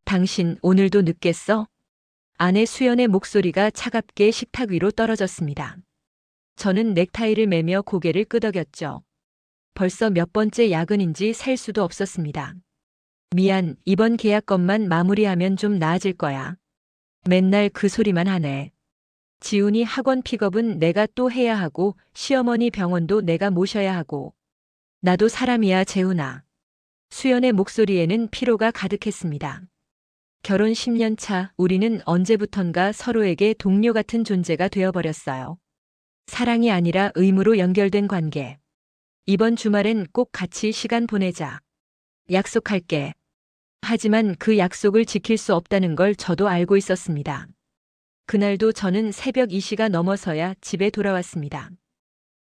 당신 오늘도 늦겠어? 아내 수연의 목소리가 차갑게 식탁 위로 떨어졌습니다. 저는 넥타이를 매며 고개를 끄덕였죠. 벌써 몇 번째 야근인지 셀 수도 없었습니다. 미안, 이번 계약 것만 마무리하면 좀 나아질 거야. 맨날 그 소리만 하네. 지훈이 학원 픽업은 내가 또 해야 하고 시어머니 병원도 내가 모셔야 하고. 나도 사람이야, 재훈아. 수연의 목소리에는 피로가 가득했습니다. 결혼 10년 차 우리는 언제부턴가 서로에게 동료 같은 존재가 되어버렸어요. 사랑이 아니라 의무로 연결된 관계. 이번 주말엔 꼭 같이 시간 보내자. 약속할게. 하지만 그 약속을 지킬 수 없다는 걸 저도 알고 있었습니다. 그날도 저는 새벽 2시가 넘어서야 집에 돌아왔습니다.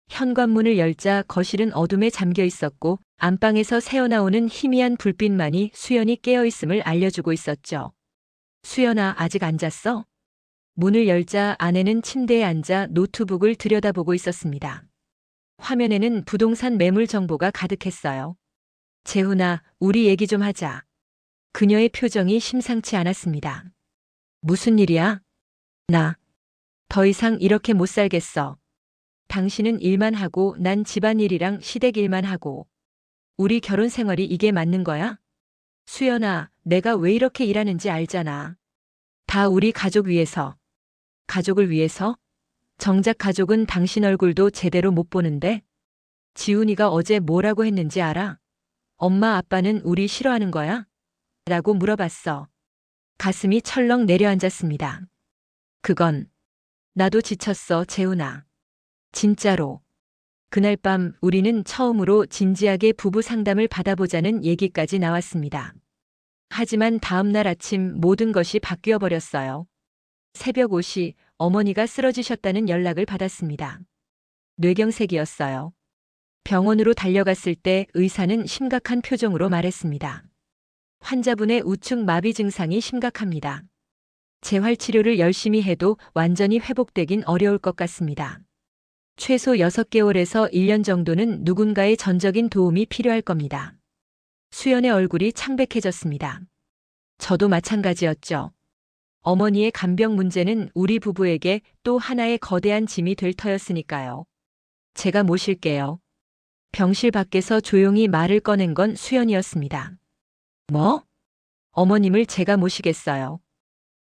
현관문을 열자 거실은 어둠에 잠겨 있었고 안방에서 새어나오는 희미한 불빛만이 수연이 깨어있음을 알려주고 있었죠. 수연아, 아직 안 잤어? 문을 열자 아내는 침대에 앉아 노트북을 들여다보고 있었습니다. 화면에는 부동산 매물 정보가 가득했어요. 재훈아, 우리 얘기 좀 하자. 그녀의 표정이 심상치 않았습니다. 무슨 일이야? 나 더 이상 이렇게 못 살겠어. 당신은 일만 하고 난 집안일이랑 시댁 일만 하고. 우리 결혼 생활이 이게 맞는 거야? 수연아, 내가 왜 이렇게 일하는지 알잖아. 다 우리 가족 위해서. 가족을 위해서? 정작 가족은 당신 얼굴도 제대로 못 보는데? 지훈이가 어제 뭐라고 했는지 알아? 엄마 아빠는 우리 싫어하는 거야? 라고 물어봤어. 가슴이 철렁 내려앉았습니다. 그건 나도 지쳤어, 재훈아. 진짜로. 그날 밤 우리는 처음으로 진지하게 부부 상담을 받아보자는 얘기까지 나왔습니다. 하지만 다음 날 아침 모든 것이 바뀌어 버렸어요. 새벽 5시 어머니가 쓰러지셨다는 연락을 받았습니다. 뇌경색이었어요. 병원으로 달려갔을 때 의사는 심각한 표정으로 말했습니다. 환자분의 우측 마비 증상이 심각합니다. 재활 치료를 열심히 해도 완전히 회복되긴 어려울 것 같습니다. 최소 6개월에서 1년 정도는 누군가의 전적인 도움이 필요할 겁니다. 수연의 얼굴이 창백해졌습니다. 저도 마찬가지였죠. 어머니의 간병 문제는 우리 부부에게 또 하나의 거대한 짐이 될 터였으니까요. 제가 모실게요. 병실 밖에서 조용히 말을 꺼낸 건 수연이었습니다. 뭐? 어머님을 제가 모시겠어요.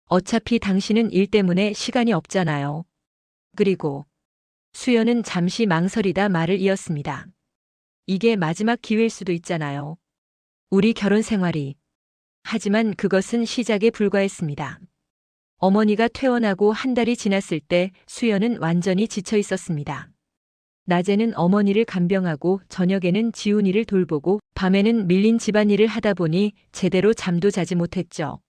어차피 당신은 일 때문에 시간이 없잖아요. 그리고 수연은 잠시 망설이다 말을 이었습니다. 이게 마지막 기회일 수도 있잖아요. 우리 결혼 생활이. 하지만 그것은 시작에 불과했습니다. 어머니가 퇴원하고 한 달이 지났을 때 수연은 완전히 지쳐 있었습니다. 낮에는 어머니를 간병하고 저녁에는 지훈이를 돌보고 밤에는 밀린 집안일을 하다 보니 제대로 잠도 자지 못했죠.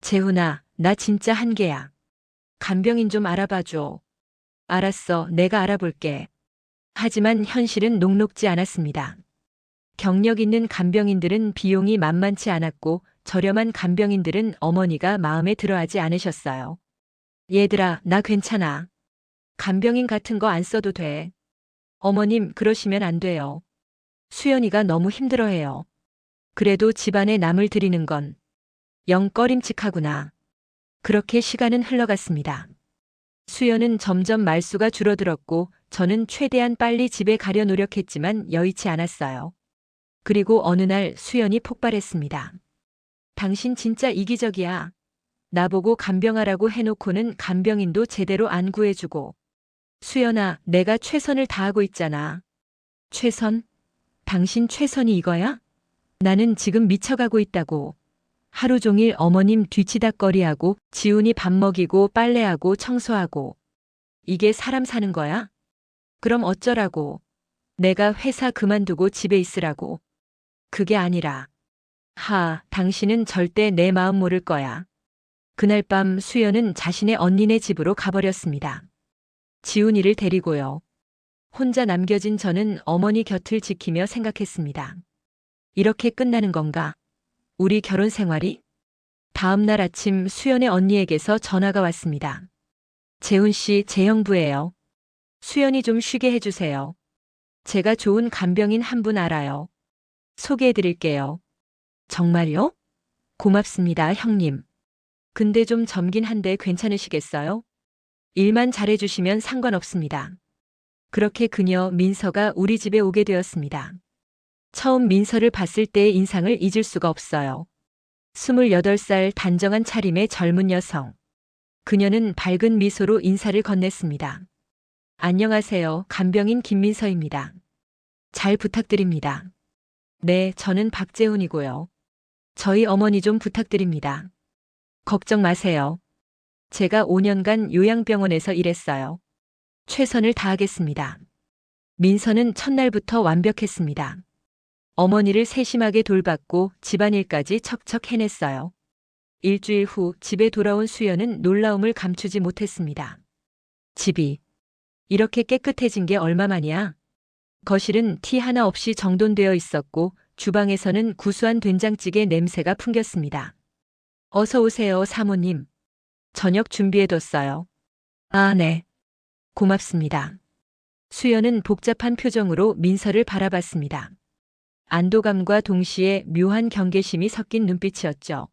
재훈아, 나 진짜 한계야. 간병인 좀 알아봐줘. 알았어, 내가 알아볼게. 하지만 현실은 녹록지 않았습니다. 경력 있는 간병인들은 비용이 만만치 않았고 저렴한 간병인들은 어머니가 마음에 들어하지 않으셨어요. 얘들아, 나 괜찮아. 간병인 같은 거 안 써도 돼. 어머님, 그러시면 안 돼요. 수연이가 너무 힘들어해요. 그래도 집안에 남을 들이는 건 영 꺼림칙하구나. 그렇게 시간은 흘러갔습니다. 수연은 점점 말수가 줄어들었고 저는 최대한 빨리 집에 가려 노력했지만 여의치 않았어요. 그리고 어느 날 수연이 폭발했습니다. 당신 진짜 이기적이야. 나보고 간병하라고 해놓고는 간병인도 제대로 안 구해주고. 수연아, 내가 최선을 다하고 있잖아. 최선? 당신 최선이 이거야? 나는 지금 미쳐가고 있다고. 하루 종일 어머님 뒤치다꺼리하고 지훈이 밥 먹이고 빨래하고 청소하고. 이게 사람 사는 거야? 그럼 어쩌라고. 내가 회사 그만두고 집에 있으라고. 그게 아니라. 당신은 절대 내 마음 모를 거야. 그날 밤 수연은 자신의 언니네 집으로 가버렸습니다. 지훈이를 데리고요. 혼자 남겨진 저는 어머니 곁을 지키며 생각했습니다. 이렇게 끝나는 건가? 우리 결혼 생활이? 다음 날 아침 수연의 언니에게서 전화가 왔습니다. 재훈 씨, 제 형부예요. 수연이 좀 쉬게 해주세요. 제가 좋은 간병인 한 분 알아요. 소개해 드릴게요. 정말요? 고맙습니다, 형님. 근데 좀 젊긴 한데 괜찮으시겠어요? 일만 잘해주시면 상관없습니다. 그렇게 그녀 민서가 우리 집에 오게 되었습니다. 처음 민서를 봤을 때의 인상을 잊을 수가 없어요. 28살 단정한 차림의 젊은 여성. 그녀는 밝은 미소로 인사를 건넸습니다. 안녕하세요. 간병인 김민서입니다. 잘 부탁드립니다. 네, 저는 박재훈이고요. 저희 어머니 좀 부탁드립니다. 걱정 마세요. 제가 5년간 요양병원에서 일했어요. 최선을 다하겠습니다. 민서는 첫날부터 완벽했습니다. 어머니를 세심하게 돌봤고 집안일까지 척척 해냈어요. 일주일 후 집에 돌아온 수연은 놀라움을 감추지 못했습니다. 집이 이렇게 깨끗해진 게 얼마만이야? 거실은 티 하나 없이 정돈되어 있었고 주방에서는 구수한 된장찌개 냄새가 풍겼습니다. 어서 오세요, 사모님. 저녁 준비해뒀어요. 아, 네. 고맙습니다. 수연은 복잡한 표정으로 민서를 바라봤습니다. 안도감과 동시에 묘한 경계심이 섞인 눈빛이었죠.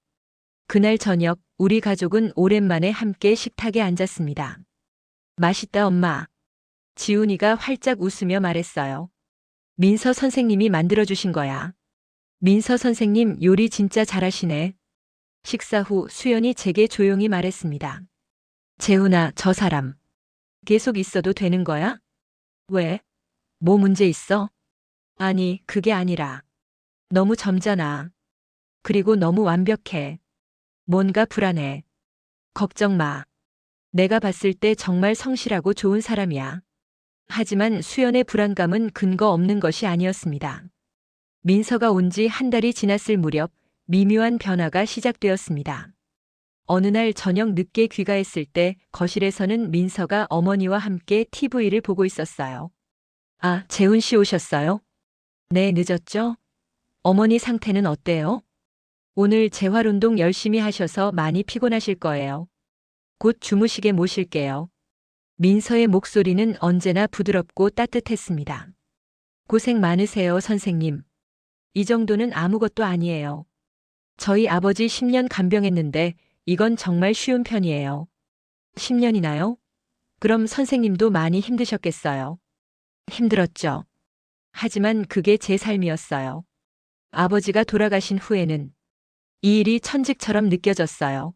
그날 저녁 우리 가족은 오랜만에 함께 식탁에 앉았습니다. 맛있다, 엄마. 지훈이가 활짝 웃으며 말했어요. 민서 선생님이 만들어주신 거야. 민서 선생님 요리 진짜 잘하시네. 식사 후 수연이 제게 조용히 말했습니다. 재훈아, 저 사람. 계속 있어도 되는 거야? 왜? 뭐 문제 있어? 아니, 그게 아니라. 너무 젊잖아. 그리고 너무 완벽해. 뭔가 불안해. 걱정 마. 내가 봤을 때 정말 성실하고 좋은 사람이야. 하지만 수연의 불안감은 근거 없는 것이 아니었습니다. 민서가 온 지 한 달이 지났을 무렵 미묘한 변화가 시작되었습니다. 어느 날 저녁 늦게 귀가했을 때 거실에서는 민서가 어머니와 함께 TV를 보고 있었어요. 아, 재훈 씨 오셨어요? 네, 늦었죠? 어머니 상태는 어때요? 오늘 재활운동 열심히 하셔서 많이 피곤하실 거예요. 곧 주무시게 모실게요. 민서의 목소리는 언제나 부드럽고 따뜻했습니다. 고생 많으세요, 선생님. 이 정도는 아무것도 아니에요. 저희 아버지 10년 간병했는데 이건 정말 쉬운 편이에요. 10년이나요? 그럼 선생님도 많이 힘드셨겠어요. 힘들었죠. 하지만 그게 제 삶이었어요. 아버지가 돌아가신 후에는 이 일이 천직처럼 느껴졌어요.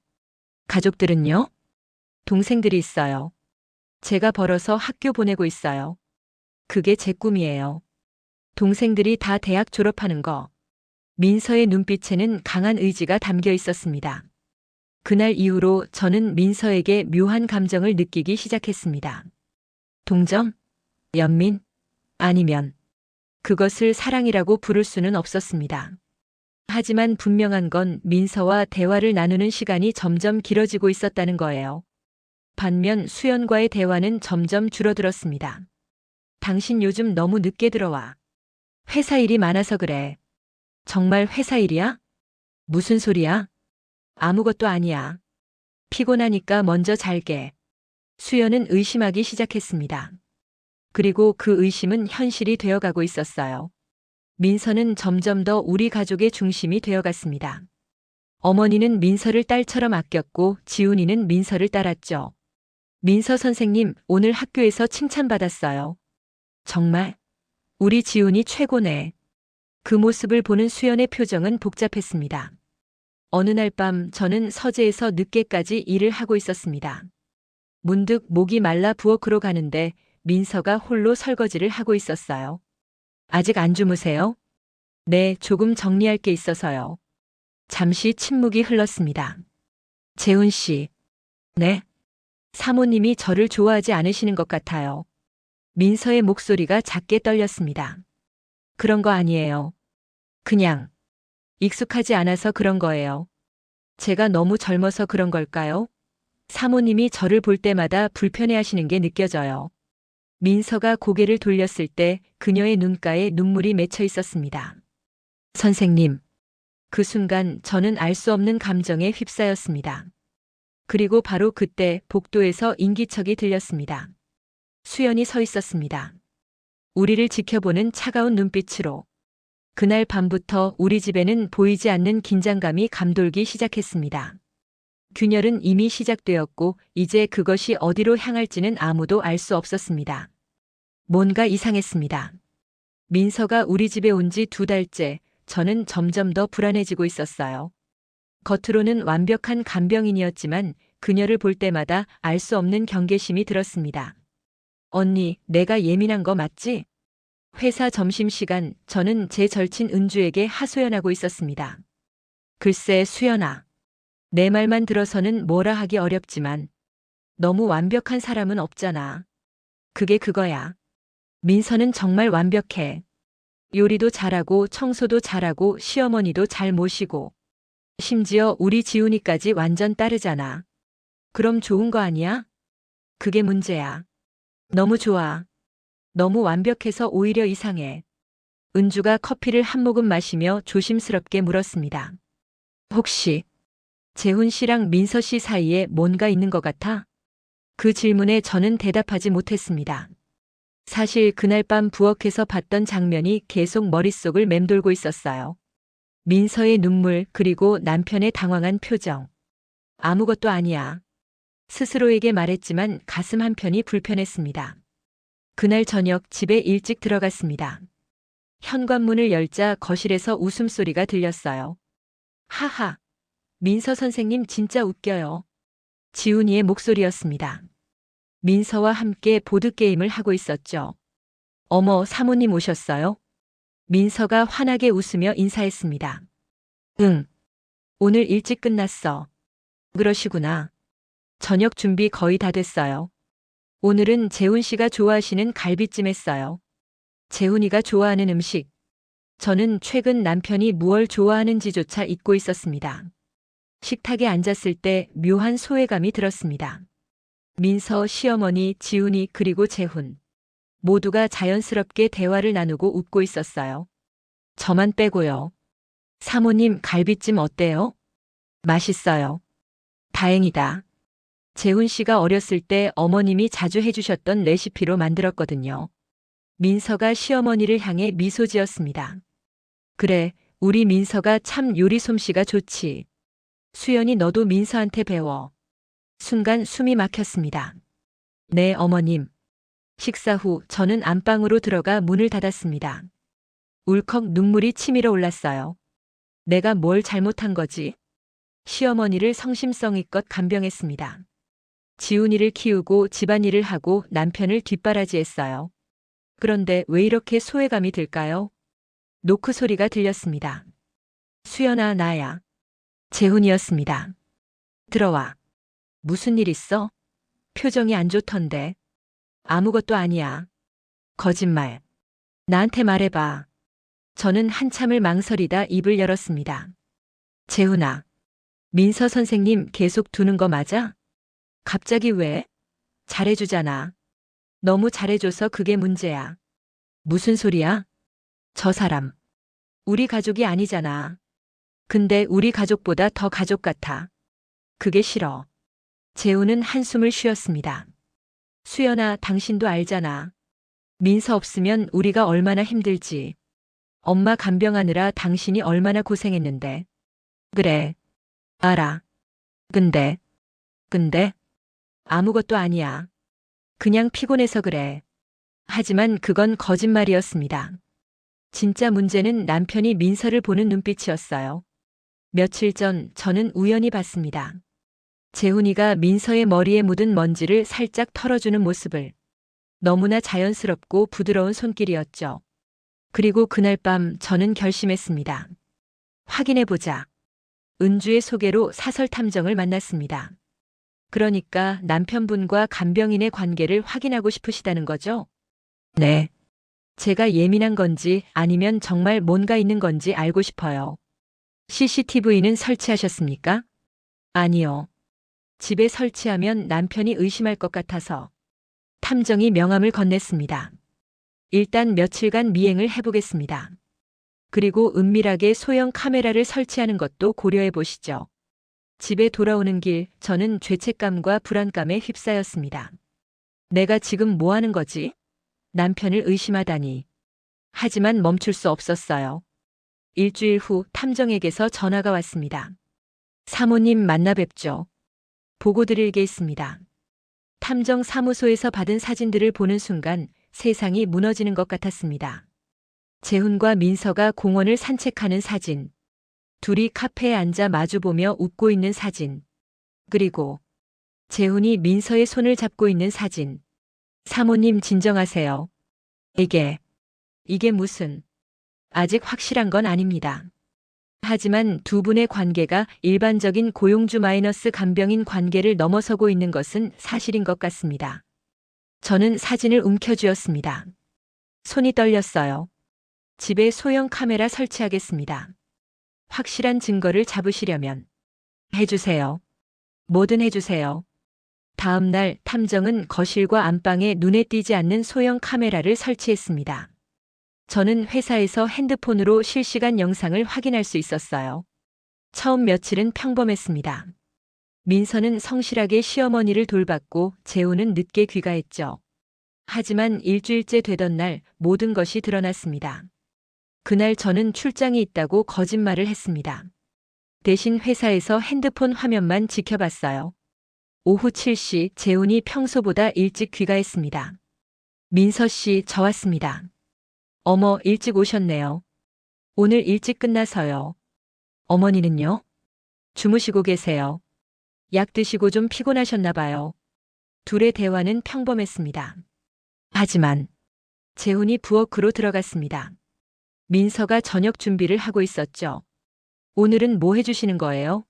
가족들은요? 동생들이 있어요. 제가 벌어서 학교 보내고 있어요. 그게 제 꿈이에요. 동생들이 다 대학 졸업하는 거. 민서의 눈빛에는 강한 의지가 담겨 있었습니다. 그날 이후로 저는 민서에게 묘한 감정을 느끼기 시작했습니다. 동정? 연민? 아니면 그것을 사랑이라고 부를 수는 없었습니다. 하지만 분명한 건 민서와 대화를 나누는 시간이 점점 길어지고 있었다는 거예요. 반면 수연과의 대화는 점점 줄어들었습니다. 당신 요즘 너무 늦게 들어와. 회사 일이 많아서 그래. 정말 회사 일이야? 무슨 소리야? 아무것도 아니야. 피곤하니까 먼저 잘게. 수연은 의심하기 시작했습니다. 그리고 그 의심은 현실이 되어가고 있었어요. 민서는 점점 더 우리 가족의 중심이 되어갔습니다. 어머니는 민서를 딸처럼 아꼈고 지훈이는 민서를 따랐죠. 민서 선생님, 오늘 학교에서 칭찬받았어요. 정말? 우리 지훈이 최고네. 그 모습을 보는 수연의 표정은 복잡했습니다. 어느 날 밤 저는 서재에서 늦게까지 일을 하고 있었습니다. 문득 목이 말라 부엌으로 가는데 민서가 홀로 설거지를 하고 있었어요. 아직 안 주무세요? 네, 조금 정리할 게 있어서요. 잠시 침묵이 흘렀습니다. 재훈 씨. 네? 사모님이 저를 좋아하지 않으시는 것 같아요. 민서의 목소리가 작게 떨렸습니다. 그런 거 아니에요. 그냥 익숙하지 않아서 그런 거예요. 제가 너무 젊어서 그런 걸까요? 사모님이 저를 볼 때마다 불편해하시는 게 느껴져요. 민서가 고개를 돌렸을 때 그녀의 눈가에 눈물이 맺혀 있었습니다. 선생님. 그 순간 저는 알 수 없는 감정에 휩싸였습니다. 그리고 바로 그때 복도에서 인기척이 들렸습니다. 수연이 서 있었습니다. 우리를 지켜보는 차가운 눈빛으로. 그날 밤부터 우리 집에는 보이지 않는 긴장감이 감돌기 시작했습니다. 균열은 이미 시작되었고 이제 그것이 어디로 향할지는 아무도 알 수 없었습니다. 뭔가 이상했습니다. 민서가 우리 집에 온 지 2달째 저는 점점 더 불안해지고 있었어요. 겉으로는 완벽한 간병인이었지만 그녀를 볼 때마다 알 수 없는 경계심이 들었습니다. 언니, 내가 예민한 거 맞지? 회사 점심시간 저는 제 절친 은주에게 하소연하고 있었습니다. 글쎄 수연아. 내 말만 들어서는 뭐라 하기 어렵지만 너무 완벽한 사람은 없잖아. 그게 그거야. 민서는 정말 완벽해. 요리도 잘하고 청소도 잘하고 시어머니도 잘 모시고 심지어 우리 지훈이까지 완전 따르잖아. 그럼 좋은 거 아니야? 그게 문제야. 너무 좋아. 너무 완벽해서 오히려 이상해. 은주가 커피를 한 모금 마시며 조심스럽게 물었습니다. 혹시 재훈 씨랑 민서 씨 사이에 뭔가 있는 것 같아? 그 질문에 저는 대답하지 못했습니다. 사실 그날 밤 부엌에서 봤던 장면이 계속 머릿속을 맴돌고 있었어요. 민서의 눈물 그리고 남편의 당황한 표정. 아무것도 아니야. 스스로에게 말했지만 가슴 한편이 불편했습니다. 그날 저녁 집에 일찍 들어갔습니다. 현관문을 열자 거실에서 웃음소리가 들렸어요. 하하. 민서 선생님 진짜 웃겨요. 지훈이의 목소리였습니다. 민서와 함께 보드게임을 하고 있었죠. 어머, 사모님 오셨어요? 민서가 환하게 웃으며 인사했습니다. 응. 오늘 일찍 끝났어. 그러시구나. 저녁 준비 거의 다 됐어요. 오늘은 재훈 씨가 좋아하시는 갈비찜 했어요. 재훈이가 좋아하는 음식. 저는 최근 남편이 무얼 좋아하는지조차 잊고 있었습니다. 식탁에 앉았을 때 묘한 소외감이 들었습니다. 민서, 시어머니, 지훈이 그리고 재훈. 모두가 자연스럽게 대화를 나누고 웃고 있었어요. 저만 빼고요. 사모님 갈비찜 어때요? 맛있어요. 다행이다. 재훈 씨가 어렸을 때 어머님이 자주 해주셨던 레시피로 만들었거든요. 민서가 시어머니를 향해 미소 지었습니다. 그래, 우리 민서가 참 요리 솜씨가 좋지. 수연이 너도 민서한테 배워. 순간 숨이 막혔습니다. 네, 어머님. 식사 후 저는 안방으로 들어가 문을 닫았습니다. 울컥 눈물이 치밀어 올랐어요. 내가 뭘 잘못한 거지? 시어머니를 성심성의껏 간병했습니다. 지훈이를 키우고 집안일을 하고 남편을 뒷바라지했어요. 그런데 왜 이렇게 소외감이 들까요? 노크 소리가 들렸습니다. 수연아, 나야. 재훈이었습니다. 들어와. 무슨 일 있어? 표정이 안 좋던데. 아무것도 아니야. 거짓말. 나한테 말해봐. 저는 한참을 망설이다 입을 열었습니다. 재훈아. 민서 선생님 계속 두는 거 맞아? 갑자기 왜? 잘해주잖아. 너무 잘해줘서 그게 문제야. 무슨 소리야? 저 사람. 우리 가족이 아니잖아. 근데 우리 가족보다 더 가족 같아. 그게 싫어. 재훈은 한숨을 쉬었습니다. 수연아, 당신도 알잖아. 민서 없으면 우리가 얼마나 힘들지. 엄마 간병하느라 당신이 얼마나 고생했는데. 그래. 알아. 근데. 아무것도 아니야. 그냥 피곤해서 그래. 하지만 그건 거짓말이었습니다. 진짜 문제는 남편이 민서를 보는 눈빛이었어요. 며칠 전 저는 우연히 봤습니다. 재훈이가 민서의 머리에 묻은 먼지를 살짝 털어주는 모습을. 너무나 자연스럽고 부드러운 손길이었죠. 그리고 그날 밤 저는 결심했습니다. 확인해보자. 은주의 소개로 사설 탐정을 만났습니다. 그러니까 남편분과 간병인의 관계를 확인하고 싶으시다는 거죠? 네. 제가 예민한 건지 아니면 정말 뭔가 있는 건지 알고 싶어요. CCTV는 설치하셨습니까? 아니요. 집에 설치하면 남편이 의심할 것 같아서. 탐정이 명함을 건넸습니다. 일단 며칠간 미행을 해보겠습니다. 그리고 은밀하게 소형 카메라를 설치하는 것도 고려해 보시죠. 집에 돌아오는 길 저는 죄책감과 불안감에 휩싸였습니다. 내가 지금 뭐 하는 거지? 남편을 의심하다니. 하지만 멈출 수 없었어요. 일주일 후 탐정에게서 전화가 왔습니다. 사모님 만나 뵙죠. 보고 드릴 게 있습니다. 탐정 사무소에서 받은 사진들을 보는 순간 세상이 무너지는 것 같았습니다. 재훈과 민서가 공원을 산책하는 사진. 둘이 카페에 앉아 마주보며 웃고 있는 사진. 그리고 재훈이 민서의 손을 잡고 있는 사진. 사모님 진정하세요. 이게 무슨, 아직 확실한 건 아닙니다. 하지만 두 분의 관계가 일반적인 고용주 마이너스 간병인 관계를 넘어서고 있는 것은 사실인 것 같습니다. 저는 사진을 움켜쥐었습니다. 손이 떨렸어요. 집에 소형 카메라 설치하겠습니다. 확실한 증거를 잡으시려면 해주세요. 뭐든 해주세요. 다음 날 탐정은 거실과 안방에 눈에 띄지 않는 소형 카메라를 설치했습니다. 저는 회사에서 핸드폰으로 실시간 영상을 확인할 수 있었어요. 처음 며칠은 평범했습니다. 민서는 성실하게 시어머니를 돌봤고 재훈은 늦게 귀가했죠. 하지만 일주일째 되던 날 모든 것이 드러났습니다. 그날 저는 출장이 있다고 거짓말을 했습니다. 대신 회사에서 핸드폰 화면만 지켜봤어요. 오후 7시 재훈이 평소보다 일찍 귀가했습니다. 민서 씨, 저 왔습니다. 어머, 일찍 오셨네요. 오늘 일찍 끝나서요. 어머니는요? 주무시고 계세요. 약 드시고 좀 피곤하셨나 봐요. 둘의 대화는 평범했습니다. 하지만 재훈이 부엌으로 들어갔습니다. 민서가 저녁 준비를 하고 있었죠. 오늘은 뭐 해주시는 거예요?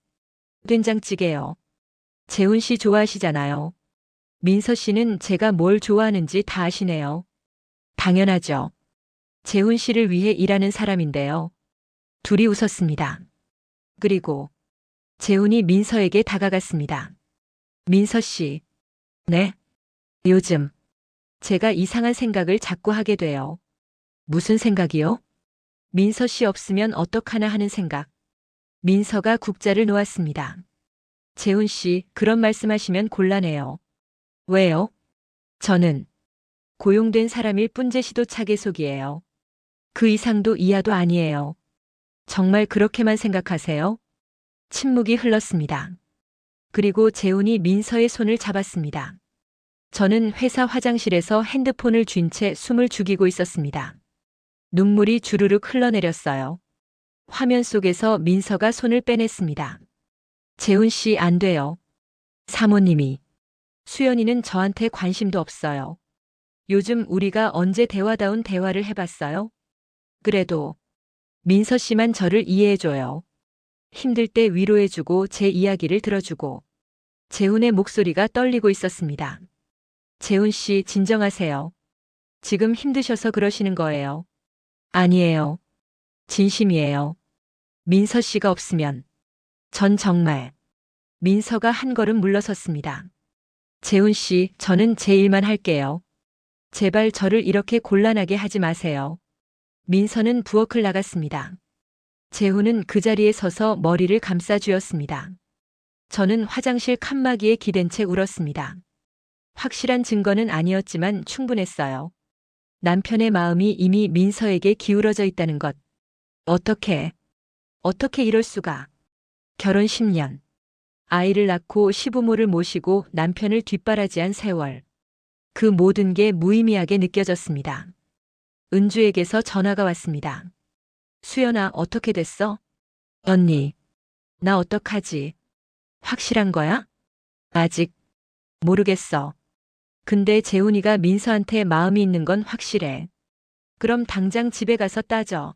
된장찌개요. 재훈 씨 좋아하시잖아요. 민서 씨는 제가 뭘 좋아하는지 다 아시네요. 당연하죠. 재훈 씨를 위해 일하는 사람인데요. 둘이 웃었습니다. 그리고 재훈이 민서에게 다가갔습니다. 민서 씨. 네? 요즘 제가 이상한 생각을 자꾸 하게 돼요. 무슨 생각이요? 민서 씨 없으면 어떡하나 하는 생각. 민서가 국자를 놓았습니다. 재훈 씨, 그런 말씀하시면 곤란해요. 왜요? 저는 고용된 사람일 뿐제시도 차계속이에요. 그 이상도 이하도 아니에요. 정말 그렇게만 생각하세요? 침묵이 흘렀습니다. 그리고 재훈이 민서의 손을 잡았습니다. 저는 회사 화장실에서 핸드폰을 쥔 채 숨을 죽이고 있었습니다. 눈물이 주르륵 흘러내렸어요. 화면 속에서 민서가 손을 빼냈습니다. 재훈 씨, 안 돼요. 사모님이. 수연이는 저한테 관심도 없어요. 요즘 우리가 언제 대화다운 대화를 해봤어요? 그래도 민서 씨만 저를 이해해줘요. 힘들 때 위로해주고 제 이야기를 들어주고. 재훈의 목소리가 떨리고 있었습니다. 재훈 씨, 진정하세요. 지금 힘드셔서 그러시는 거예요. 아니에요. 진심이에요. 민서 씨가 없으면 전 정말. 민서가 한 걸음 물러섰습니다. 재훈 씨, 저는 제 일만 할게요. 제발 저를 이렇게 곤란하게 하지 마세요. 민서는 부엌을 나갔습니다. 재훈은 그 자리에 서서 머리를 감싸 쥐었습니다. 저는 화장실 칸막이에 기댄 채 울었습니다. 확실한 증거는 아니었지만 충분했어요. 남편의 마음이 이미 민서에게 기울어져 있다는 것. 어떻게 이럴 수가. 결혼 10년. 아이를 낳고 시부모를 모시고 남편을 뒷바라지한 세월. 그 모든 게 무의미하게 느껴졌습니다. 은주에게서 전화가 왔습니다. 수연아, 어떻게 됐어? 언니, 나 어떡하지? 확실한 거야? 아직 모르겠어. 근데 재훈이가 민서한테 마음이 있는 건 확실해. 그럼 당장 집에 가서 따져.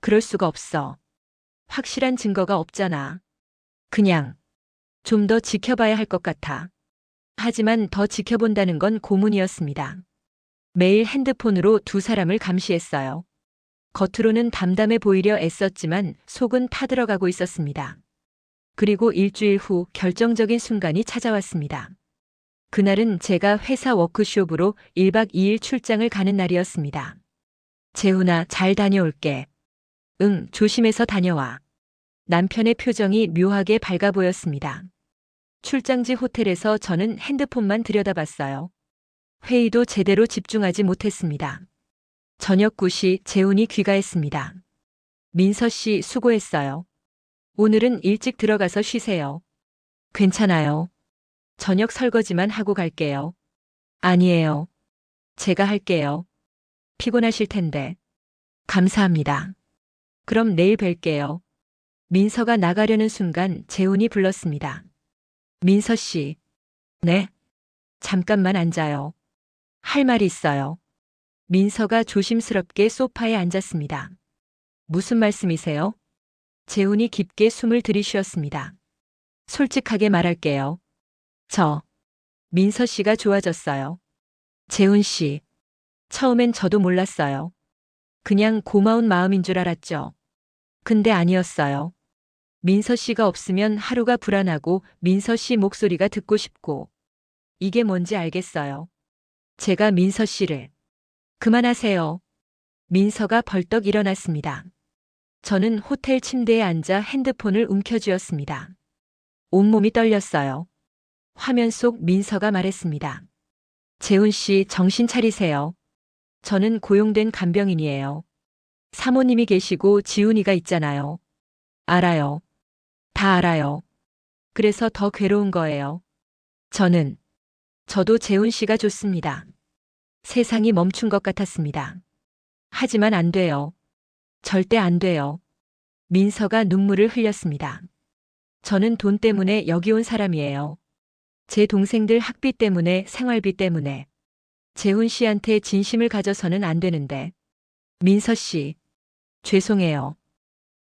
그럴 수가 없어. 확실한 증거가 없잖아. 그냥 좀 더 지켜봐야 할 것 같아. 하지만 더 지켜본다는 건 고문이었습니다. 매일 핸드폰으로 두 사람을 감시했어요. 겉으로는 담담해 보이려 애썼지만 속은 타들어가고 있었습니다. 그리고 일주일 후 결정적인 순간이 찾아왔습니다. 그날은 제가 회사 워크숍으로 1박 2일 출장을 가는 날이었습니다. 재훈아, 잘 다녀올게. 응, 조심해서 다녀와. 남편의 표정이 묘하게 밝아 보였습니다. 출장지 호텔에서 저는 핸드폰만 들여다봤어요. 회의도 제대로 집중하지 못했습니다. 저녁 9시 재훈이 귀가했습니다. 민서 씨 수고했어요. 오늘은 일찍 들어가서 쉬세요. 괜찮아요. 저녁 설거지만 하고 갈게요. 아니에요. 제가 할게요. 피곤하실 텐데. 감사합니다. 그럼 내일 뵐게요. 민서가 나가려는 순간 재훈이 불렀습니다. 민서 씨. 네. 잠깐만 앉아요. 할 말이 있어요. 민서가 조심스럽게 소파에 앉았습니다. 무슨 말씀이세요? 재훈이 깊게 숨을 들이쉬었습니다. 솔직하게 말할게요. 민서 씨가 좋아졌어요. 재훈 씨. 처음엔 저도 몰랐어요. 그냥 고마운 마음인 줄 알았죠. 근데 아니었어요. 민서 씨가 없으면 하루가 불안하고 민서 씨 목소리가 듣고 싶고 이게 뭔지 알겠어요. 제가 민서 씨를 그만하세요. 민서가 벌떡 일어났습니다. 저는 호텔 침대에 앉아 핸드폰을 움켜쥐었습니다. 온몸이 떨렸어요. 화면 속 민서가 말했습니다. 재훈 씨 정신 차리세요. 저는 고용된 간병인이에요. 사모님이 계시고 지훈이가 있잖아요. 알아요. 다 알아요. 그래서 더 괴로운 거예요. 저도 재훈 씨가 좋습니다. 세상이 멈춘 것 같았습니다. 하지만 안 돼요. 절대 안 돼요. 민서가 눈물을 흘렸습니다. 저는 돈 때문에 여기 온 사람이에요. 제 동생들 학비 때문에, 생활비 때문에. 재훈 씨한테 진심을 가져서는 안 되는데. 민서 씨, 죄송해요.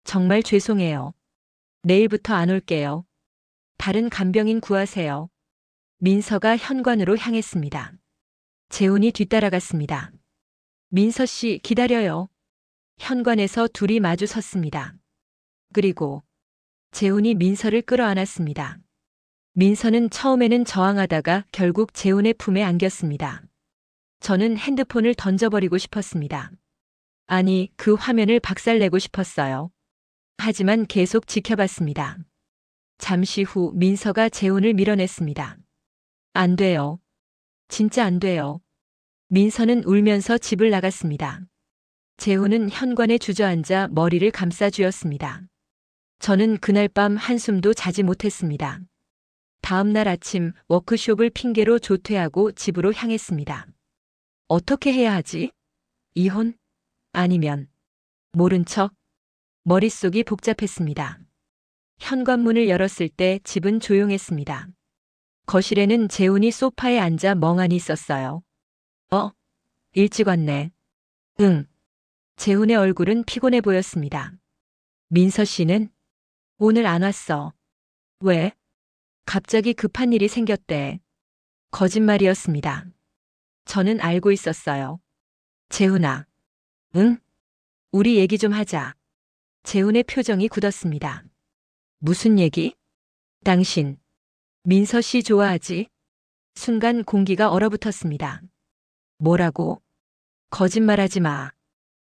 정말 죄송해요. 내일부터 안 올게요. 다른 간병인 구하세요. 민서가 현관으로 향했습니다. 재훈이 뒤따라갔습니다. 민서 씨 기다려요. 현관에서 둘이 마주 섰습니다. 그리고 재훈이 민서를 끌어안았습니다. 민서는 처음에는 저항하다가 결국 재훈의 품에 안겼습니다. 저는 핸드폰을 던져버리고 싶었습니다. 아니, 그 화면을 박살내고 싶었어요. 하지만 계속 지켜봤습니다. 잠시 후 민서가 재훈을 밀어냈습니다. 안 돼요. 진짜 안 돼요. 민서는 울면서 집을 나갔습니다. 재훈은 현관에 주저앉아 머리를 감싸쥐었습니다. 저는 그날 밤 한숨도 자지 못했습니다. 다음 날 아침 워크숍을 핑계로 조퇴하고 집으로 향했습니다. 어떻게 해야 하지? 이혼? 아니면 모른 척? 머릿속이 복잡했습니다. 현관문을 열었을 때 집은 조용했습니다. 거실에는 재훈이 소파에 앉아 멍하니 있었어요. 일찍 왔네. 응. 재훈의 얼굴은 피곤해 보였습니다. 민서 씨는? 오늘 안 왔어. 왜? 갑자기 급한 일이 생겼대. 거짓말이었습니다. 저는 알고 있었어요. 재훈아. 응? 우리 얘기 좀 하자. 재훈의 표정이 굳었습니다. 무슨 얘기? 당신, 민서 씨 좋아하지? 순간 공기가 얼어붙었습니다. 뭐라고? 거짓말하지 마.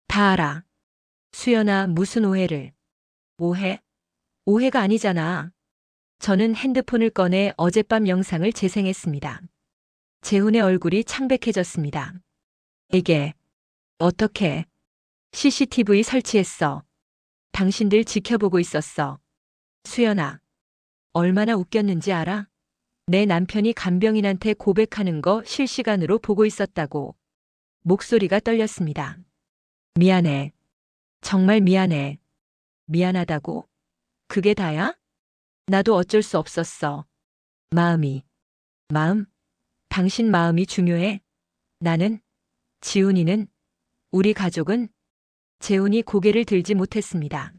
다 알아. 수연아, 무슨 오해를. 오해? 오해가 아니잖아. 저는 핸드폰을 꺼내 어젯밤 영상을 재생했습니다. 재훈의 얼굴이 창백해졌습니다. 이게 어떻게? CCTV 설치했어. 당신들 지켜보고 있었어. 수연아, 얼마나 웃겼는지 알아? 내 남편이 간병인한테 고백하는 거 실시간으로 보고 있었다고. 목소리가 떨렸습니다. 미안해. 정말 미안해. 미안하다고? 그게 다야? 나도 어쩔 수 없었어. 마음? 당신 마음이 중요해? 나는? 지훈이는? 우리 가족은? 재훈이 고개를 들지 못했습니다.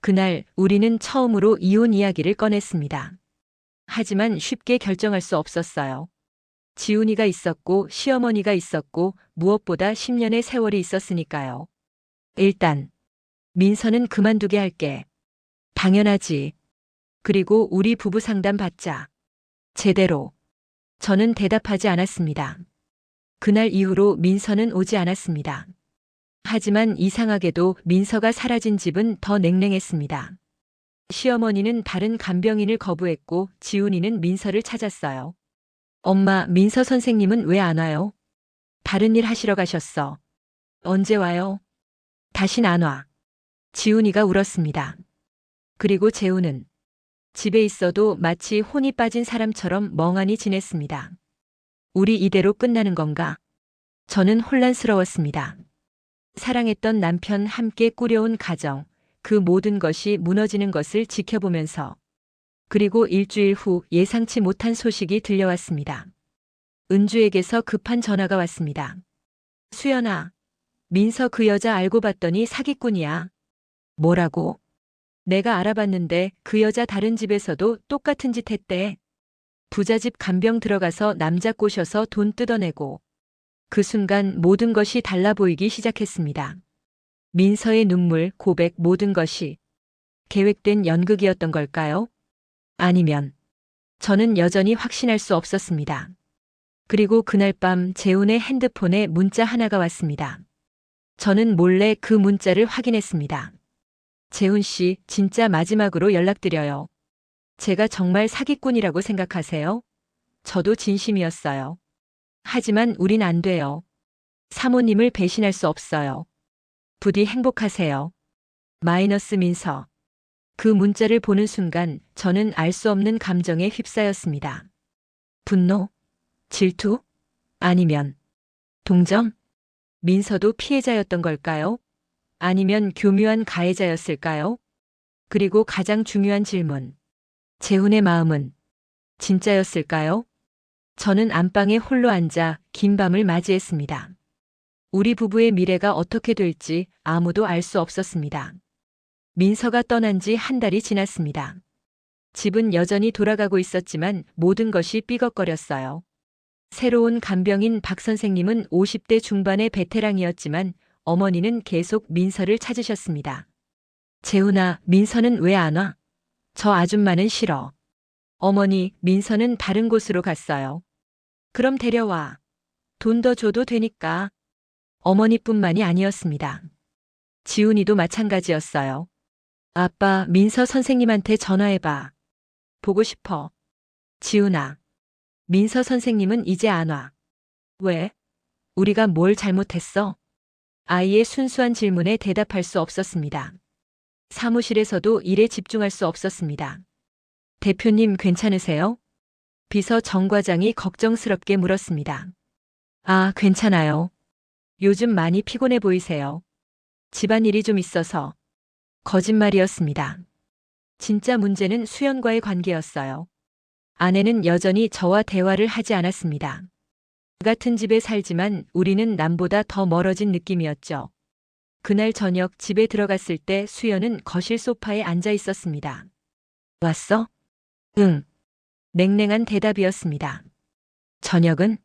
그날 우리는 처음으로 이혼 이야기를 꺼냈습니다. 하지만 쉽게 결정할 수 없었어요. 지훈이가 있었고 시어머니가 있었고 무엇보다 10년의 세월이 있었으니까요. 일단 민서는 그만두게 할게. 당연하지. 그리고 우리 부부 상담 받자. 제대로. 저는 대답하지 않았습니다. 그날 이후로 민서는 오지 않았습니다. 하지만 이상하게도 민서가 사라진 집은 더 냉랭했습니다. 시어머니는 다른 간병인을 거부했고 지훈이는 민서를 찾았어요. 엄마, 민서 선생님은 왜 안 와요? 다른 일 하시러 가셨어. 언제 와요? 다신 안 와. 지훈이가 울었습니다. 그리고 재훈은 집에 있어도 마치 혼이 빠진 사람처럼 멍하니 지냈습니다. 우리 이대로 끝나는 건가? 저는 혼란스러웠습니다. 사랑했던 남편 함께 꾸려온 가정, 그 모든 것이 무너지는 것을 지켜보면서 그리고 일주일 후 예상치 못한 소식이 들려왔습니다. 은주에게서 급한 전화가 왔습니다. 수연아, 민서 그 여자 알고 봤더니 사기꾼이야. 뭐라고? 내가 알아봤는데 그 여자 다른 집에서도 똑같은 짓 했대. 부잣집 간병 들어가서 남자 꼬셔서 돈 뜯어내고 그 순간 모든 것이 달라 보이기 시작했습니다. 민서의 눈물, 고백 모든 것이 계획된 연극이었던 걸까요? 아니면 저는 여전히 확신할 수 없었습니다. 그리고 그날 밤 재훈의 핸드폰에 문자 하나가 왔습니다. 저는 몰래 그 문자를 확인했습니다. 재훈 씨, 진짜 마지막으로 연락드려요. 제가 정말 사기꾼이라고 생각하세요? 저도 진심이었어요. 하지만 우린 안 돼요. 사모님을 배신할 수 없어요. 부디 행복하세요. 마이너스 민서. 그 문자를 보는 순간 저는 알 수 없는 감정에 휩싸였습니다. 분노? 질투? 아니면 동정? 민서도 피해자였던 걸까요? 아니면 교묘한 가해자였을까요? 그리고 가장 중요한 질문. 재훈의 마음은 진짜였을까요? 저는 안방에 홀로 앉아 긴 밤을 맞이했습니다. 우리 부부의 미래가 어떻게 될지 아무도 알 수 없었습니다. 민서가 떠난 지 한 달이 지났습니다. 집은 여전히 돌아가고 있었지만 모든 것이 삐걱거렸어요. 새로운 간병인 박 선생님은 50대 중반의 베테랑이었지만 어머니는 계속 민서를 찾으셨습니다. 재훈아, 민서는 왜 안 와? 저 아줌마는 싫어. 어머니, 민서는 다른 곳으로 갔어요. 그럼 데려와. 돈 더 줘도 되니까. 어머니뿐만이 아니었습니다. 지훈이도 마찬가지였어요. 아빠, 민서 선생님한테 전화해봐. 보고 싶어. 지훈아, 민서 선생님은 이제 안 와. 왜? 우리가 뭘 잘못했어? 아이의 순수한 질문에 대답할 수 없었습니다. 사무실에서도 일에 집중할 수 없었습니다. 대표님 괜찮으세요? 비서 정 과장이 걱정스럽게 물었습니다. 아, 괜찮아요. 요즘 많이 피곤해 보이세요. 집안일이 좀 있어서. 거짓말이었습니다. 진짜 문제는 수연과의 관계였어요. 아내는 여전히 저와 대화를 하지 않았습니다. 같은 집에 살지만 우리는 남보다 더 멀어진 느낌이었죠. 그날 저녁 집에 들어갔을 때 수연은 거실 소파에 앉아 있었습니다. 왔어? 응. 냉랭한 대답이었습니다. 저녁은?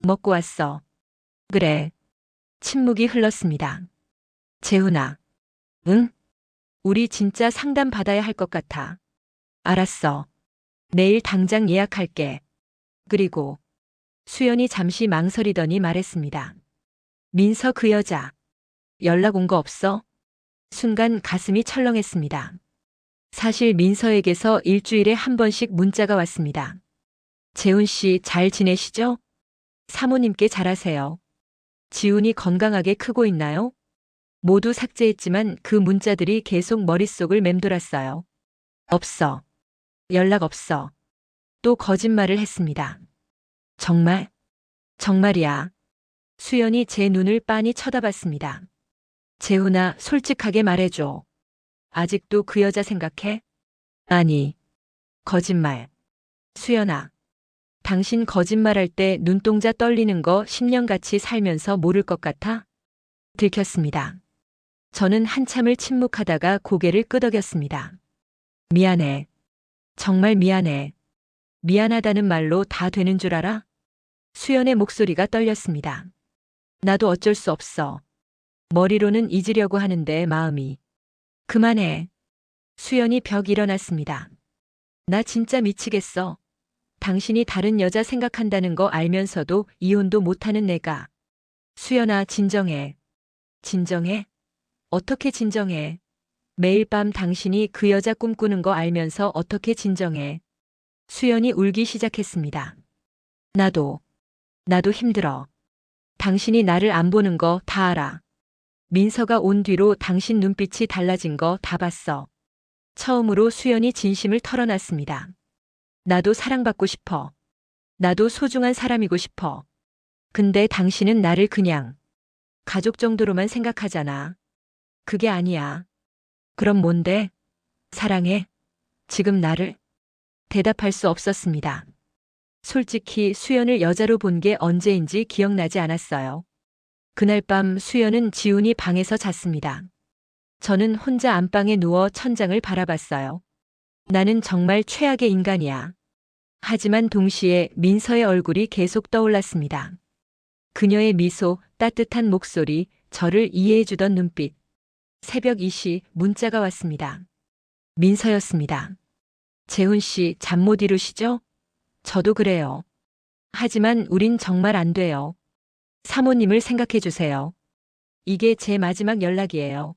먹고 왔어. 그래. 침묵이 흘렀습니다. 재훈아. 응? 우리 진짜 상담 받아야 할 것 같아. 알았어. 내일 당장 예약할게. 그리고 수연이 잠시 망설이더니 말했습니다. 민서 그 여자. 연락 온 거 없어? 순간 가슴이 철렁했습니다. 사실 민서에게서 일주일에 한 번씩 문자가 왔습니다. 재훈 씨 잘 지내시죠? 사모님께 잘하세요. 지훈이 건강하게 크고 있나요? 모두 삭제했지만 그 문자들이 계속 머릿속을 맴돌았어요. 없어. 연락 없어. 또 거짓말을 했습니다. 정말? 정말이야. 수연이 제 눈을 빤히 쳐다봤습니다. 재훈아, 솔직하게 말해줘. 아직도 그 여자 생각해? 아니. 거짓말. 수연아. 당신 거짓말할 때 눈동자 떨리는 거 10년같이 살면서 모를 것 같아? 들켰습니다. 저는 한참을 침묵하다가 고개를 끄덕였습니다. 미안해. 정말 미안해. 미안하다는 말로 다 되는 줄 알아? 수연의 목소리가 떨렸습니다. 나도 어쩔 수 없어. 머리로는 잊으려고 하는데 마음이. 그만해. 수연이 벽 일어났습니다. 나 진짜 미치겠어. 당신이 다른 여자 생각한다는 거 알면서도 이혼도 못하는 내가. 수연아, 진정해. 진정해? 어떻게 진정해? 매일 밤 당신이 그 여자 꿈꾸는 거 알면서 어떻게 진정해? 수연이 울기 시작했습니다. 나도 힘들어. 당신이 나를 안 보는 거 다 알아. 민서가 온 뒤로 당신 눈빛이 달라진 거 다 봤어. 처음으로 수연이 진심을 털어놨습니다. 나도 사랑받고 싶어. 나도 소중한 사람이고 싶어. 근데 당신은 나를 그냥 가족 정도로만 생각하잖아. 그게 아니야. 그럼 뭔데? 사랑해. 지금 나를? 대답할 수 없었습니다. 솔직히 수연을 여자로 본 게 언제인지 기억나지 않았어요. 그날 밤 수연은 지훈이 방에서 잤습니다. 저는 혼자 안방에 누워 천장을 바라봤어요. 나는 정말 최악의 인간이야. 하지만 동시에 민서의 얼굴이 계속 떠올랐습니다. 그녀의 미소, 따뜻한 목소리, 저를 이해해주던 눈빛. 새벽 2시 문자가 왔습니다. 민서였습니다. 재훈 씨, 잠 못 이루시죠? 저도 그래요. 하지만 우린 정말 안 돼요. 사모님을 생각해 주세요. 이게 제 마지막 연락이에요.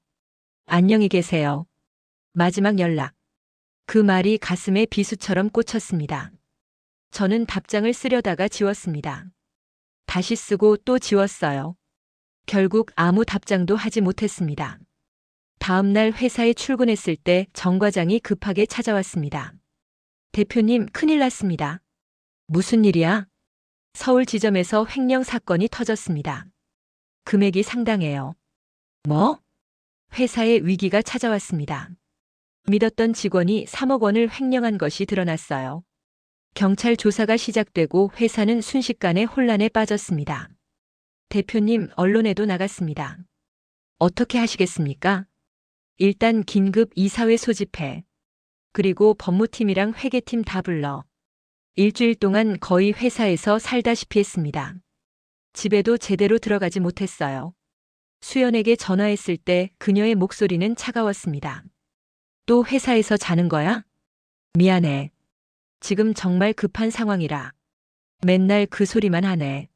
안녕히 계세요. 마지막 연락. 그 말이 가슴에 비수처럼 꽂혔습니다. 저는 답장을 쓰려다가 지웠습니다. 다시 쓰고 또 지웠어요. 결국 아무 답장도 하지 못했습니다. 다음 날 회사에 출근했을 때 정 과장이 급하게 찾아왔습니다. 대표님, 큰일 났습니다. 무슨 일이야? 서울 지점에서 횡령 사건이 터졌습니다. 금액이 상당해요. 뭐? 회사에 위기가 찾아왔습니다. 믿었던 직원이 3억 원을 횡령한 것이 드러났어요. 경찰 조사가 시작되고 회사는 순식간에 혼란에 빠졌습니다. 대표님, 언론에도 나갔습니다. 어떻게 하시겠습니까? 일단 긴급 이사회 소집해. 그리고 법무팀이랑 회계팀 다 불러. 일주일 동안 거의 회사에서 살다시피 했습니다. 집에도 제대로 들어가지 못했어요. 수연에게 전화했을 때 그녀의 목소리는 차가웠습니다. 또 회사에서 자는 거야? 미안해. 지금 정말 급한 상황이라. 맨날 그 소리만 하네.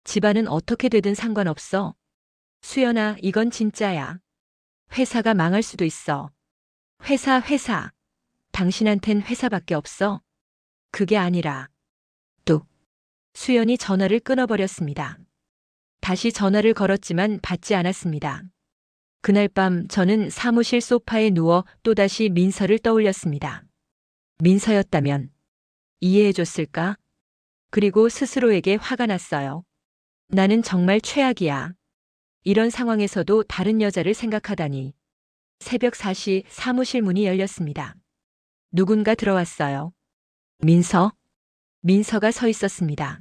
집안은 어떻게 되든 상관없어. 수연아, 이건 진짜야. 회사가 망할 수도 있어. 회사. 당신한텐 회사밖에 없어. 그게 아니라. 뚝. 수연이 전화를 끊어버렸습니다. 다시 전화를 걸었지만 받지 않았습니다. 그날 밤 저는 사무실 소파에 누워 또다시 민서를 떠올렸습니다. 민서였다면 이해해줬을까? 그리고 스스로에게 화가 났어요. 나는 정말 최악이야. 이런 상황에서도 다른 여자를 생각하다니. 새벽 4시 사무실 문이 열렸습니다. 누군가 들어왔어요. 민서? 민서가 서 있었습니다.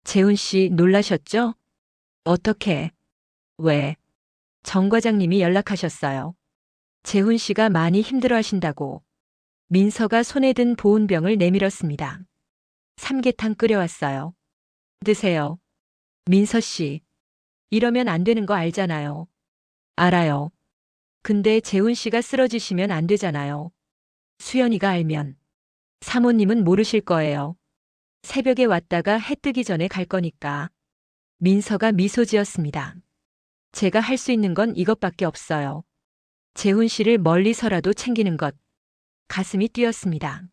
재훈 씨 놀라셨죠? 어떻게? 왜? 정 과장님이 연락하셨어요. 재훈 씨가 많이 힘들어하신다고. 민서가 손에 든 보온병을 내밀었습니다. 삼계탕 끓여왔어요. 드세요. 민서 씨. 이러면 안 되는 거 알잖아요. 알아요. 근데 재훈 씨가 쓰러지시면 안 되잖아요. 수연이가 알면. 사모님은 모르실 거예요. 새벽에 왔다가 해 뜨기 전에 갈 거니까. 민서가 미소 지었습니다. 제가 할 수 있는 건 이것밖에 없어요. 재훈 씨를 멀리서라도 챙기는 것. 가슴이 뛰었습니다.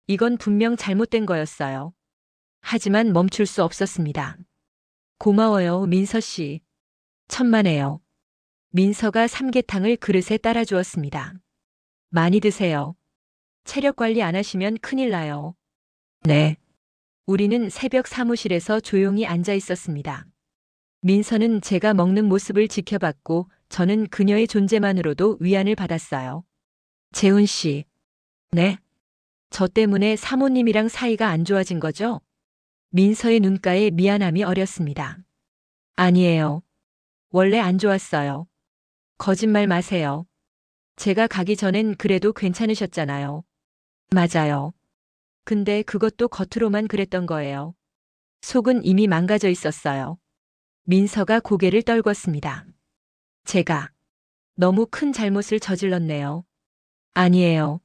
이건 분명 잘못된 거였어요. 하지만 멈출 수 없었습니다. 고마워요, 민서 씨. 천만에요. 민서가 삼계탕을 그릇에 따라주었습니다. 많이 드세요. 체력 관리 안 하시면 큰일 나요. 네. 우리는 새벽 사무실에서 조용히 앉아 있었습니다. 민서는 제가 먹는 모습을 지켜봤고 저는 그녀의 존재만으로도 위안을 받았어요. 재훈 씨. 네. 저 때문에 사모님이랑 사이가 안 좋아진 거죠? 민서의 눈가에 미안함이 어렸습니다. 아니에요. 원래 안 좋았어요. 거짓말 마세요. 제가 가기 전엔 그래도 괜찮으셨잖아요. 맞아요. 근데 그것도 겉으로만 그랬던 거예요. 속은 이미 망가져 있었어요. 민서가 고개를 떨궜습니다. 제가 너무 큰 잘못을 저질렀네요. 아니에요.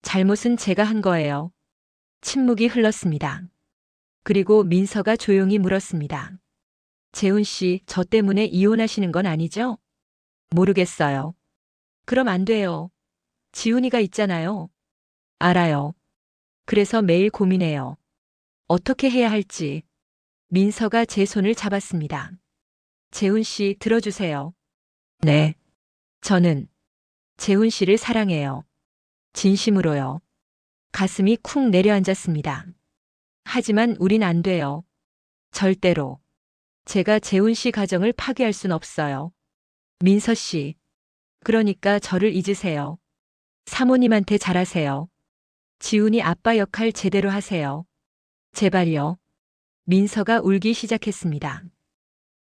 잘못은 제가 한 거예요. 침묵이 흘렀습니다. 그리고 민서가 조용히 물었습니다. 재훈 씨, 저 때문에 이혼하시는 건 아니죠? 모르겠어요. 그럼 안 돼요. 지훈이가 있잖아요. 알아요. 그래서 매일 고민해요. 어떻게 해야 할지. 민서가 제 손을 잡았습니다. 재훈 씨, 들어주세요. 네. 저는 재훈 씨를 사랑해요. 진심으로요. 가슴이 쿵 내려앉았습니다. 하지만 우린 안 돼요. 절대로. 제가 재훈 씨 가정을 파괴할 순 없어요. 민서 씨. 그러니까 저를 잊으세요. 사모님한테 잘하세요. 지훈이 아빠 역할 제대로 하세요. 제발요. 민서가 울기 시작했습니다.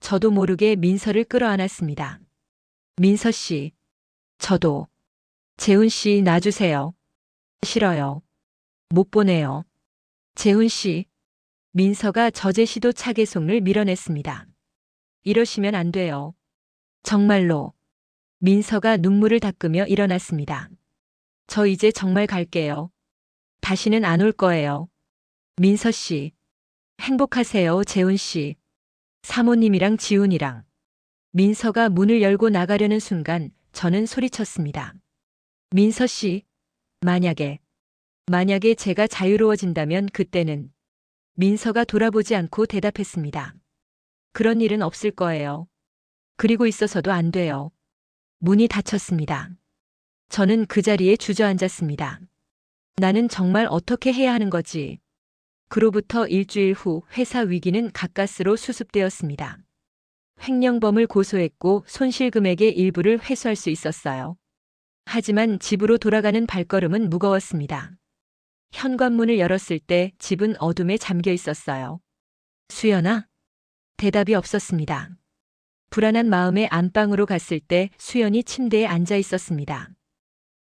저도 모르게 민서를 끌어안았습니다. 민서 씨. 저도. 재훈 씨 놔주세요. 싫어요. 못 보내요. 재훈 씨. 민서가 저제시도 차게 손을 밀어냈습니다. 이러시면 안 돼요. 정말로. 민서가 눈물을 닦으며 일어났습니다. 저 이제 정말 갈게요. 다시는 안 올 거예요. 민서 씨. 행복하세요, 재훈 씨. 사모님이랑 지훈이랑. 민서가 문을 열고 나가려는 순간 저는 소리쳤습니다. 민서 씨. 만약에 제가 자유로워진다면 그때는. 민서가 돌아보지 않고 대답했습니다. 그런 일은 없을 거예요. 그리고 있어서도 안 돼요. 문이 닫혔습니다. 저는 그 자리에 주저앉았습니다. 나는 정말 어떻게 해야 하는 거지? 그로부터 일주일 후 회사 위기는 가까스로 수습되었습니다. 횡령범을 고소했고 손실금액의 일부를 회수할 수 있었어요. 하지만 집으로 돌아가는 발걸음은 무거웠습니다. 현관문을 열었을 때 집은 어둠에 잠겨 있었어요. 수연아? 대답이 없었습니다. 불안한 마음에 안방으로 갔을 때 수연이 침대에 앉아 있었습니다.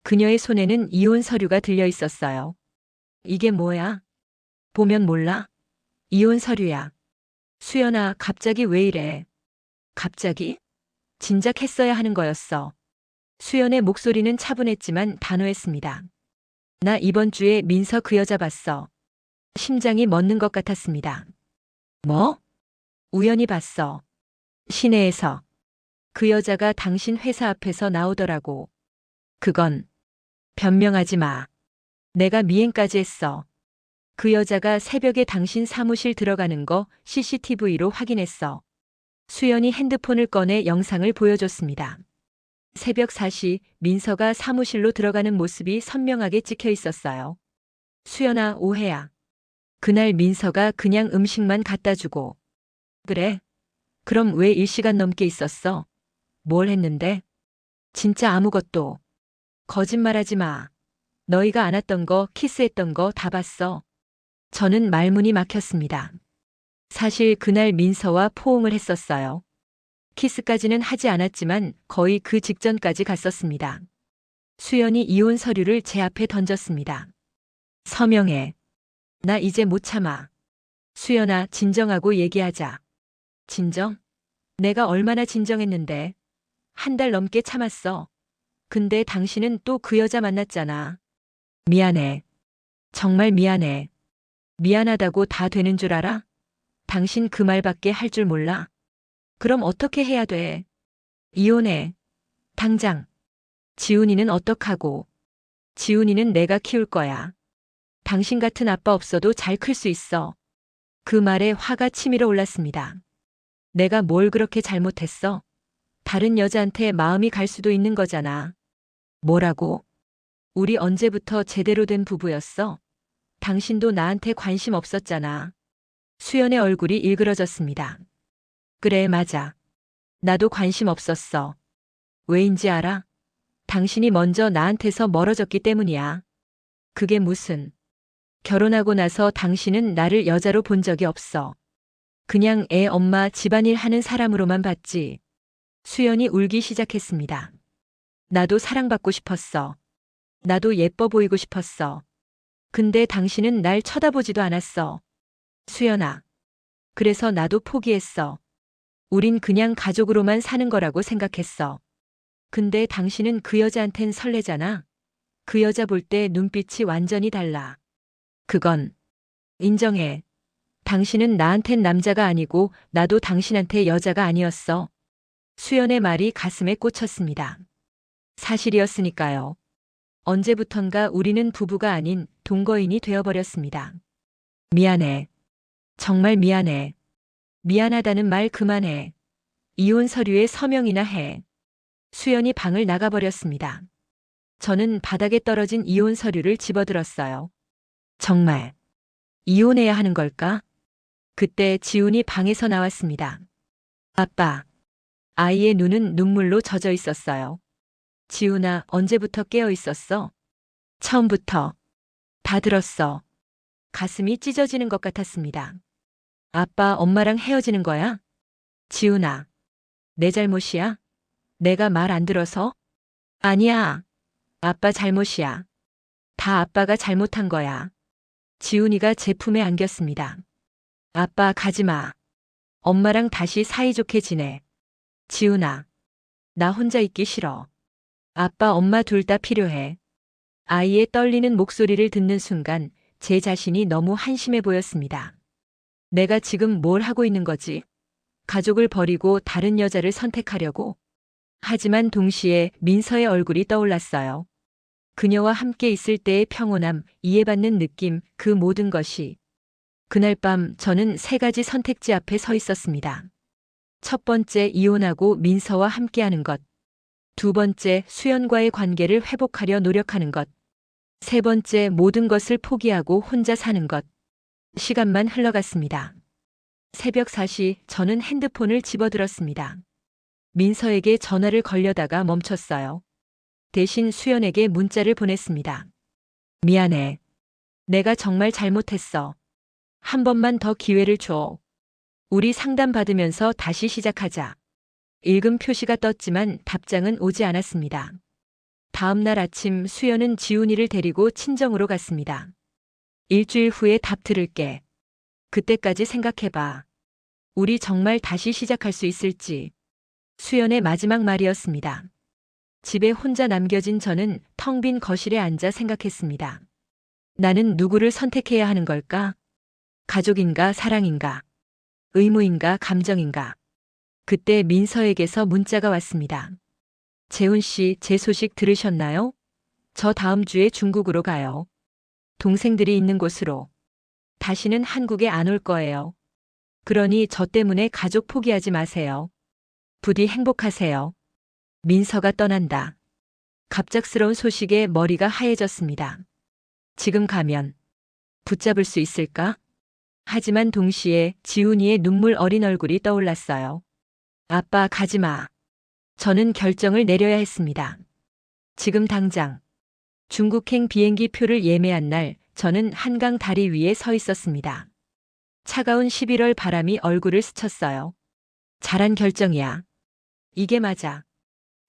그녀의 손에는 이혼 서류가 들려 있었어요. 이게 뭐야? 보면 몰라? 이혼 서류야. 수연아, 갑자기 왜 이래? 갑자기? 진작 했어야 하는 거였어. 수연의 목소리는 차분했지만 단호했습니다. 나 이번 주에 민서 그 여자 봤어. 심장이 멎는 것 같았습니다. 뭐? 우연히 봤어. 시내에서. 그 여자가 당신 회사 앞에서 나오더라고. 그건 변명하지 마. 내가 미행까지 했어. 그 여자가 새벽에 당신 사무실 들어가는 거 CCTV로 확인했어. 수연이 핸드폰을 꺼내 영상을 보여줬습니다. 새벽 4시 민서가 사무실로 들어가는 모습이 선명하게 찍혀 있었어요. 수연아, 오해야. 그날 민서가 그냥 음식만 갖다 주고. 그래? 그럼 왜 1시간 넘게 있었어? 뭘 했는데? 진짜 아무것도. 거짓말하지 마. 너희가 안았던 거, 키스했던 거 다 봤어. 저는 말문이 막혔습니다. 사실 그날 민서와 포옹을 했었어요. 키스까지는 하지 않았지만 거의 그 직전까지 갔었습니다. 수연이 이혼 서류를 제 앞에 던졌습니다. 서명해. 나 이제 못 참아. 수연아, 진정하고 얘기하자. 진정? 내가 얼마나 진정했는데. 한 달 넘게 참았어. 근데 당신은 또 그 여자 만났잖아. 미안해. 정말 미안해. 미안하다고 다 되는 줄 알아? 당신 그 말밖에 할 줄 몰라. 그럼 어떻게 해야 돼? 이혼해. 당장. 지훈이는 어떡하고? 지훈이는 내가 키울 거야. 당신 같은 아빠 없어도 잘 클 수 있어. 그 말에 화가 치밀어 올랐습니다. 내가 뭘 그렇게 잘못했어? 다른 여자한테 마음이 갈 수도 있는 거잖아. 뭐라고? 우리 언제부터 제대로 된 부부였어? 당신도 나한테 관심 없었잖아. 수연의 얼굴이 일그러졌습니다. 그래, 맞아. 나도 관심 없었어. 왜인지 알아? 당신이 먼저 나한테서 멀어졌기 때문이야. 그게 무슨. 결혼하고 나서 당신은 나를 여자로 본 적이 없어. 그냥 애 엄마 집안일 하는 사람으로만 봤지. 수연이 울기 시작했습니다. 나도 사랑받고 싶었어. 나도 예뻐 보이고 싶었어. 근데 당신은 날 쳐다보지도 않았어. 수연아. 그래서 나도 포기했어. 우린 그냥 가족으로만 사는 거라고 생각했어. 근데 당신은 그 여자한텐 설레잖아. 그 여자 볼 때 눈빛이 완전히 달라. 그건 인정해. 당신은 나한텐 남자가 아니고 나도 당신한테 여자가 아니었어. 수연의 말이 가슴에 꽂혔습니다. 사실이었으니까요. 언제부턴가 우리는 부부가 아닌 동거인이 되어버렸습니다. 미안해. 정말 미안해. 미안하다는 말 그만해. 이혼 서류에 서명이나 해. 수연이 방을 나가버렸습니다. 저는 바닥에 떨어진 이혼 서류를 집어들었어요. 정말 이혼해야 하는 걸까? 그때 지훈이 방에서 나왔습니다. 아빠. 아이의 눈은 눈물로 젖어 있었어요. 지훈아, 언제부터 깨어 있었어? 처음부터. 다 들었어. 가슴이 찢어지는 것 같았습니다. 아빠, 엄마랑 헤어지는 거야? 지훈아. 내 잘못이야? 내가 말 안 들어서? 아니야. 아빠 잘못이야. 다 아빠가 잘못한 거야. 지훈이가 제 품에 안겼습니다. 아빠, 가지 마. 엄마랑 다시 사이좋게 지내. 지훈아. 나 혼자 있기 싫어. 아빠, 엄마 둘 다 필요해. 아이의 떨리는 목소리를 듣는 순간 제 자신이 너무 한심해 보였습니다. 내가 지금 뭘 하고 있는 거지? 가족을 버리고 다른 여자를 선택하려고? 하지만 동시에 민서의 얼굴이 떠올랐어요. 그녀와 함께 있을 때의 평온함, 이해받는 느낌, 그 모든 것이. 그날 밤 저는 세 가지 선택지 앞에 서 있었습니다. 첫 번째, 이혼하고 민서와 함께하는 것. 두 번째, 수연과의 관계를 회복하려 노력하는 것. 세 번째, 모든 것을 포기하고 혼자 사는 것. 시간만 흘러갔습니다. 새벽 4시 저는 핸드폰을 집어들었습니다. 민서에게 전화를 걸려다가 멈췄어요. 대신 수연에게 문자를 보냈습니다. 미안해. 내가 정말 잘못했어. 한 번만 더 기회를 줘. 우리 상담받으면서 다시 시작하자. 읽음 표시가 떴지만 답장은 오지 않았습니다. 다음 날 아침 수연은 지훈이를 데리고 친정으로 갔습니다. 일주일 후에 답 들을게. 그때까지 생각해봐. 우리 정말 다시 시작할 수 있을지. 수연의 마지막 말이었습니다. 집에 혼자 남겨진 저는 텅 빈 거실에 앉아 생각했습니다. 나는 누구를 선택해야 하는 걸까? 가족인가 사랑인가? 의무인가 감정인가? 그때 민서에게서 문자가 왔습니다. 재훈 씨, 제 소식 들으셨나요? 저 다음 주에 중국으로 가요. 동생들이 있는 곳으로. 다시는 한국에 안 올 거예요. 그러니 저 때문에 가족 포기하지 마세요. 부디 행복하세요. 민서가 떠난다. 갑작스러운 소식에 머리가 하얘졌습니다. 지금 가면 붙잡을 수 있을까? 하지만 동시에 지훈이의 눈물 어린 얼굴이 떠올랐어요. 아빠, 가지 마. 저는 결정을 내려야 했습니다. 지금 당장. 중국행 비행기 표를 예매한 날 저는 한강 다리 위에 서 있었습니다. 차가운 11월 바람이 얼굴을 스쳤어요. 잘한 결정이야. 이게 맞아.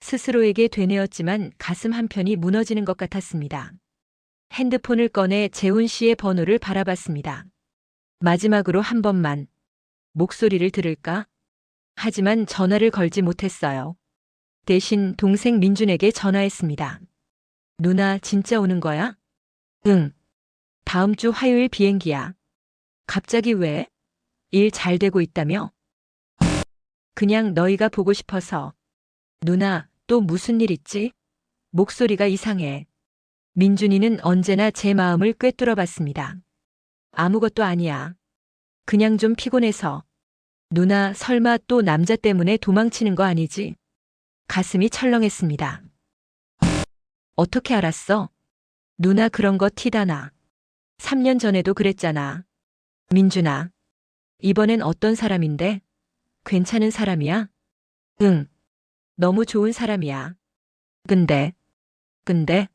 스스로에게 되뇌었지만 가슴 한편이 무너지는 것 같았습니다. 핸드폰을 꺼내 재훈 씨의 번호를 바라봤습니다. 마지막으로 한 번만 목소리를 들을까? 하지만 전화를 걸지 못했어요. 대신 동생 민준에게 전화했습니다. 누나, 진짜 오는 거야? 응. 다음 주 화요일 비행기야. 갑자기 왜? 일 잘 되고 있다며? 그냥 너희가 보고 싶어서. 누나, 또 무슨 일 있지? 목소리가 이상해. 민준이는 언제나 제 마음을 꿰뚫어 봤습니다. 아무것도 아니야. 그냥 좀 피곤해서. 누나, 설마 또 남자 때문에 도망치는 거 아니지? 가슴이 철렁했습니다. 어떻게 알았어? 누나, 그런 거 티다 나. 3년 전에도 그랬잖아. 민준아. 이번엔 어떤 사람인데? 괜찮은 사람이야? 응. 너무 좋은 사람이야. 근데.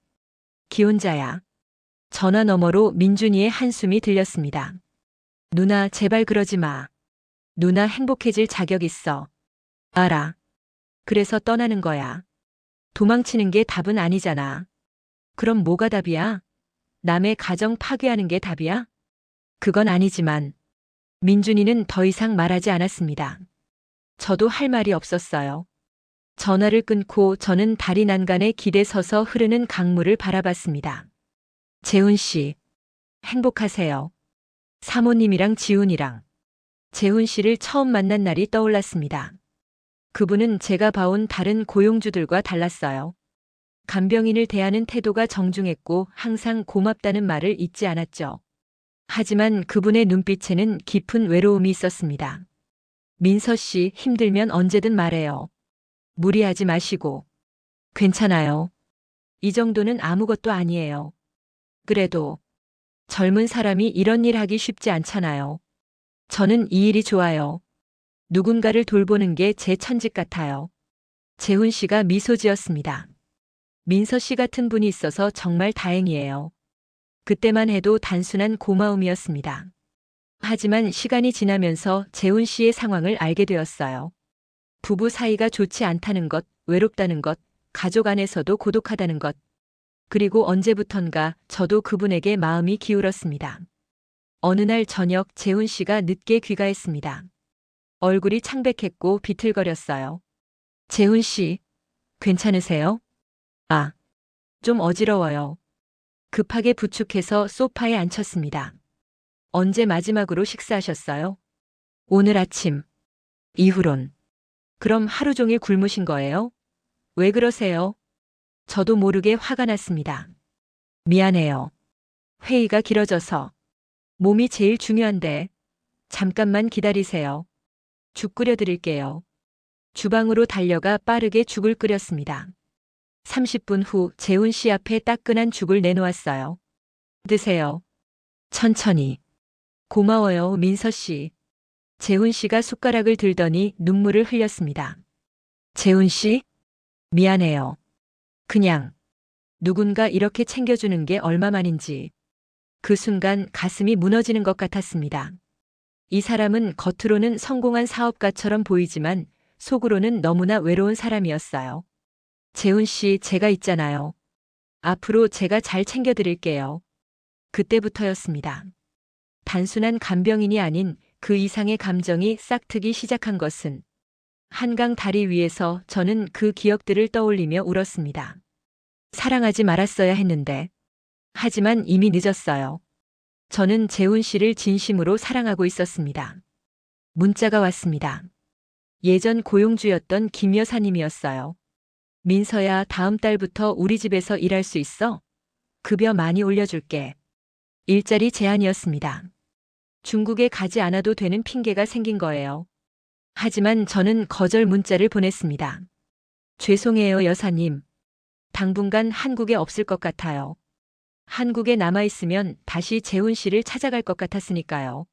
기혼자야. 전화 너머로 민준이의 한숨이 들렸습니다. 누나, 제발 그러지 마. 누나 행복해질 자격 있어. 알아. 그래서 떠나는 거야. 도망치는 게 답은 아니잖아. 그럼 뭐가 답이야? 남의 가정 파괴하는 게 답이야? 그건 아니지만. 민준이는 더 이상 말하지 않았습니다. 저도 할 말이 없었어요. 전화를 끊고 저는 다리 난간에 기대 서서 흐르는 강물을 바라봤습니다. 재훈 씨, 행복하세요. 사모님이랑 지훈이랑. 재훈 씨를 처음 만난 날이 떠올랐습니다. 그분은 제가 봐온 다른 고용주들과 달랐어요. 간병인을 대하는 태도가 정중했고 항상 고맙다는 말을 잊지 않았죠. 하지만 그분의 눈빛에는 깊은 외로움이 있었습니다. 민서 씨, 힘들면 언제든 말해요. 무리하지 마시고. 괜찮아요. 이 정도는 아무것도 아니에요. 그래도 젊은 사람이 이런 일 하기 쉽지 않잖아요. 저는 이 일이 좋아요. 누군가를 돌보는 게 제 천직 같아요. 재훈 씨가 미소 지었습니다. 민서 씨 같은 분이 있어서 정말 다행이에요. 그때만 해도 단순한 고마움이었습니다. 하지만 시간이 지나면서 재훈 씨의 상황을 알게 되었어요. 부부 사이가 좋지 않다는 것, 외롭다는 것, 가족 안에서도 고독하다는 것. 그리고 언제부턴가 저도 그분에게 마음이 기울었습니다. 어느 날 저녁 재훈 씨가 늦게 귀가했습니다. 얼굴이 창백했고 비틀거렸어요. 재훈 씨, 괜찮으세요? 아, 좀 어지러워요. 급하게 부축해서 소파에 앉혔습니다. 언제 마지막으로 식사하셨어요? 오늘 아침. 이후론. 그럼 하루 종일 굶으신 거예요? 왜 그러세요? 저도 모르게 화가 났습니다. 미안해요. 회의가 길어져서. 몸이 제일 중요한데. 잠깐만 기다리세요. 죽 끓여 드릴게요. 주방으로 달려가 빠르게 죽을 끓였습니다. 30분 후 재훈 씨 앞에 따끈한 죽을 내놓았어요. 드세요. 천천히. 고마워요, 민서 씨. 재훈 씨가 숟가락을 들더니 눈물을 흘렸습니다. 재훈 씨? 미안해요. 그냥 누군가 이렇게 챙겨주는 게 얼마만인지. 그 순간 가슴이 무너지는 것 같았습니다. 이 사람은 겉으로는 성공한 사업가처럼 보이지만 속으로는 너무나 외로운 사람이었어요. 재훈 씨, 제가 있잖아요. 앞으로 제가 잘 챙겨드릴게요. 그때부터였습니다. 단순한 간병인이 아닌 그 이상의 감정이 싹트기 시작한 것은 한강 다리 위에서 저는 그 기억들을 떠올리며 울었습니다. 사랑하지 말았어야 했는데. 하지만 이미 늦었어요. 저는 재훈 씨를 진심으로 사랑하고 있었습니다. 문자가 왔습니다. 예전 고용주였던 김 여사님이었어요. 민서야, 다음 달부터 우리 집에서 일할 수 있어? 급여 많이 올려줄게. 일자리 제안이었습니다. 중국에 가지 않아도 되는 핑계가 생긴 거예요. 하지만 저는 거절 문자를 보냈습니다. 죄송해요, 여사님. 당분간 한국에 없을 것 같아요. 한국에 남아있으면 다시 재훈 씨를 찾아갈 것 같았으니까요.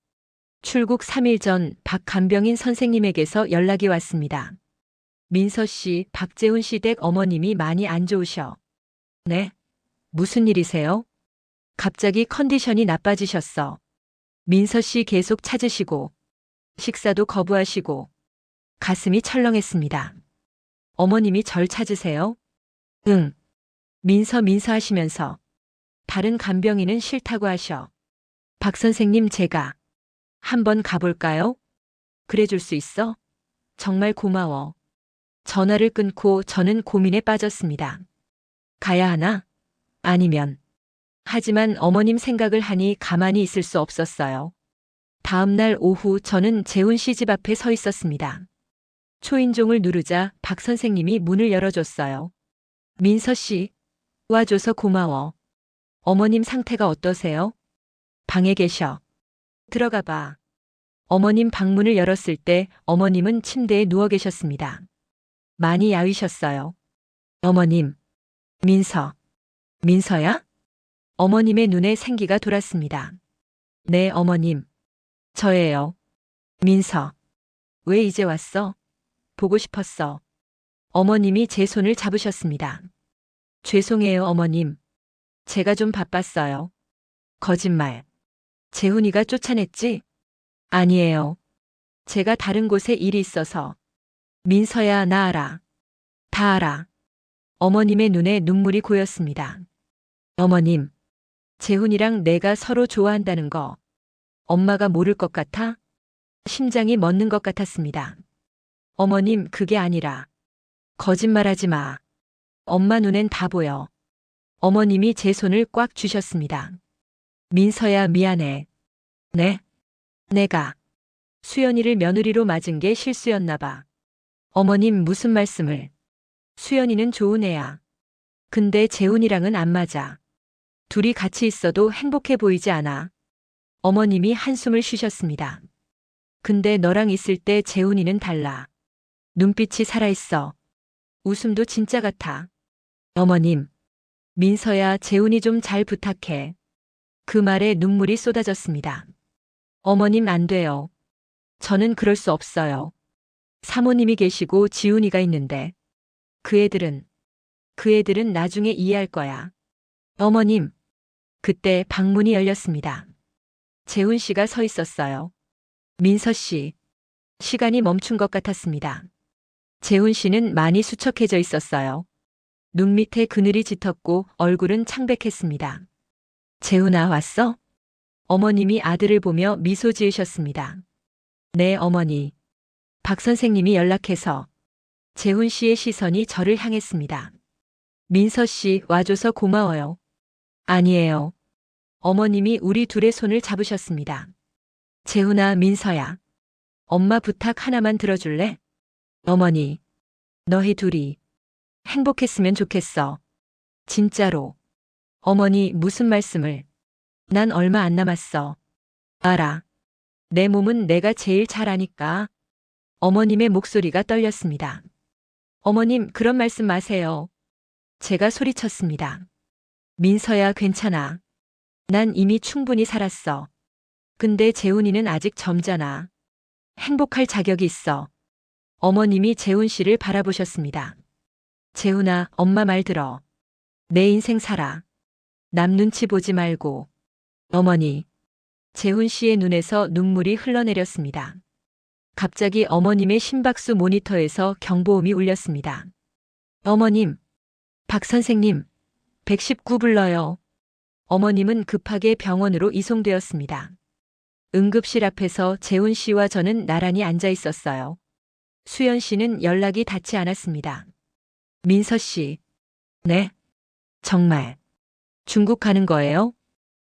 출국 3일 전 박 간병인 선생님에게서 연락이 왔습니다. 민서 씨, 박재훈 씨 댁 어머님이 많이 안 좋으셔. 네? 무슨 일이세요? 갑자기 컨디션이 나빠지셨어. 민서 씨 계속 찾으시고, 식사도 거부하시고, 가슴이 철렁했습니다. 어머님이 절 찾으세요? 응. 민서 하시면서. 다른 간병인은 싫다고 하셔. 박 선생님, 제가 한번 가볼까요? 그래 줄 수 있어? 정말 고마워. 전화를 끊고 저는 고민에 빠졌습니다. 가야 하나? 아니면. 하지만 어머님 생각을 하니 가만히 있을 수 없었어요. 다음 날 오후 저는 재훈 씨 집 앞에 서 있었습니다. 초인종을 누르자 박 선생님이 문을 열어줬어요. 민서 씨, 와줘서 고마워. 어머님 상태가 어떠세요? 방에 계셔. 들어가 봐. 어머님 방문을 열었을 때 어머님은 침대에 누워 계셨습니다. 많이 야위셨어요. 어머님. 민서야? 어머님의 눈에 생기가 돌았습니다. 네, 어머님. 저예요. 민서. 왜 이제 왔어? 보고 싶었어. 어머님이 제 손을 잡으셨습니다. 죄송해요, 어머님. 제가 좀 바빴어요. 거짓말. 재훈이가 쫓아냈지? 아니에요. 제가 다른 곳에 일이 있어서. 민서야, 나 알아. 다 알아. 어머님의 눈에 눈물이 고였습니다. 어머님, 재훈이랑 내가 서로 좋아한다는 거 엄마가 모를 것 같아? 심장이 멎는 것 같았습니다. 어머님, 그게 아니라. 거짓말하지 마. 엄마 눈엔 다 보여. 어머님이 제 손을 꽉 쥐셨습니다. 민서야, 미안해. 네? 내가 수연이를 며느리로 맞은 게 실수였나 봐. 어머님, 무슨 말씀을. 수연이는 좋은 애야. 근데 재훈이랑은 안 맞아. 둘이 같이 있어도 행복해 보이지 않아. 어머님이 한숨을 쉬셨습니다. 근데 너랑 있을 때 재훈이는 달라. 눈빛이 살아있어. 웃음도 진짜 같아. 어머님, 민서야, 재훈이 좀 잘 부탁해. 그 말에 눈물이 쏟아졌습니다. 어머님, 안 돼요. 저는 그럴 수 없어요. 사모님이 계시고 지훈이가 있는데. 그 애들은 나중에 이해할 거야. 어머님, 그때 방문이 열렸습니다. 재훈 씨가 서 있었어요. 민서 씨, 시간이 멈춘 것 같았습니다. 재훈 씨는 많이 수척해져 있었어요. 눈 밑에 그늘이 짙었고 얼굴은 창백했습니다. 재훈아, 왔어? 어머님이 아들을 보며 미소 지으셨습니다. 네, 어머니. 박 선생님이 연락해서. 재훈 씨의 시선이 저를 향했습니다. 민서 씨, 와줘서 고마워요. 아니에요. 어머님이 우리 둘의 손을 잡으셨습니다. 재훈아, 민서야. 엄마 부탁 하나만 들어줄래? 어머니, 너희 둘이 행복했으면 좋겠어. 진짜로. 어머니, 무슨 말씀을. 난 얼마 안 남았어. 알아. 내 몸은 내가 제일 잘 아니까. 어머님의 목소리가 떨렸습니다. 어머님, 그런 말씀 마세요. 제가 소리쳤습니다. 민서야, 괜찮아. 난 이미 충분히 살았어. 근데 재훈이는 아직 젊잖아. 행복할 자격이 있어. 어머님이 재훈 씨를 바라보셨습니다. 재훈아, 엄마 말 들어. 내 인생 살아. 남 눈치 보지 말고. 어머니. 재훈 씨의 눈에서 눈물이 흘러내렸습니다. 갑자기 어머님의 심박수 모니터에서 경보음이 울렸습니다. 어머님, 박 선생님, 119 불러요. 어머님은 급하게 병원으로 이송되었습니다. 응급실 앞에서 재훈 씨와 저는 나란히 앉아 있었어요. 수연 씨는 연락이 닿지 않았습니다. 민서 씨. 네? 정말. 중국 가는 거예요?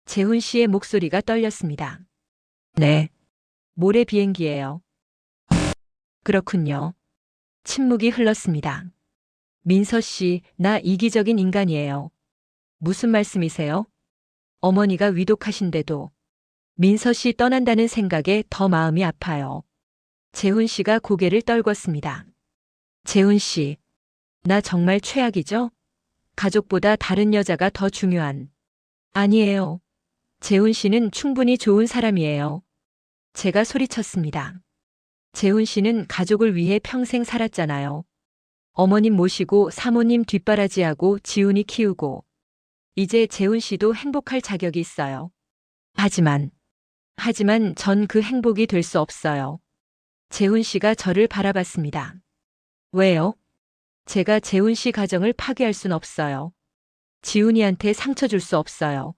재훈 씨의 목소리가 떨렸습니다. 네. 모레 비행기예요. 그렇군요. 침묵이 흘렀습니다. 민서 씨, 나 이기적인 인간이에요. 무슨 말씀이세요? 어머니가 위독하신데도. 민서 씨 떠난다는 생각에 더 마음이 아파요. 재훈 씨가 고개를 떨궜습니다. 재훈 씨, 나 정말 최악이죠? 가족보다 다른 여자가 더 중요한. 아니에요. 재훈 씨는 충분히 좋은 사람이에요. 제가 소리쳤습니다. 재훈 씨는 가족을 위해 평생 살았잖아요. 어머님 모시고 사모님 뒷바라지하고 지훈이 키우고. 이제 재훈 씨도 행복할 자격이 있어요. 하지만 전 그 행복이 될 수 없어요. 재훈 씨가 저를 바라봤습니다. 왜요? 제가 재훈 씨 가정을 파괴할 순 없어요. 지훈이한테 상처 줄 수 없어요.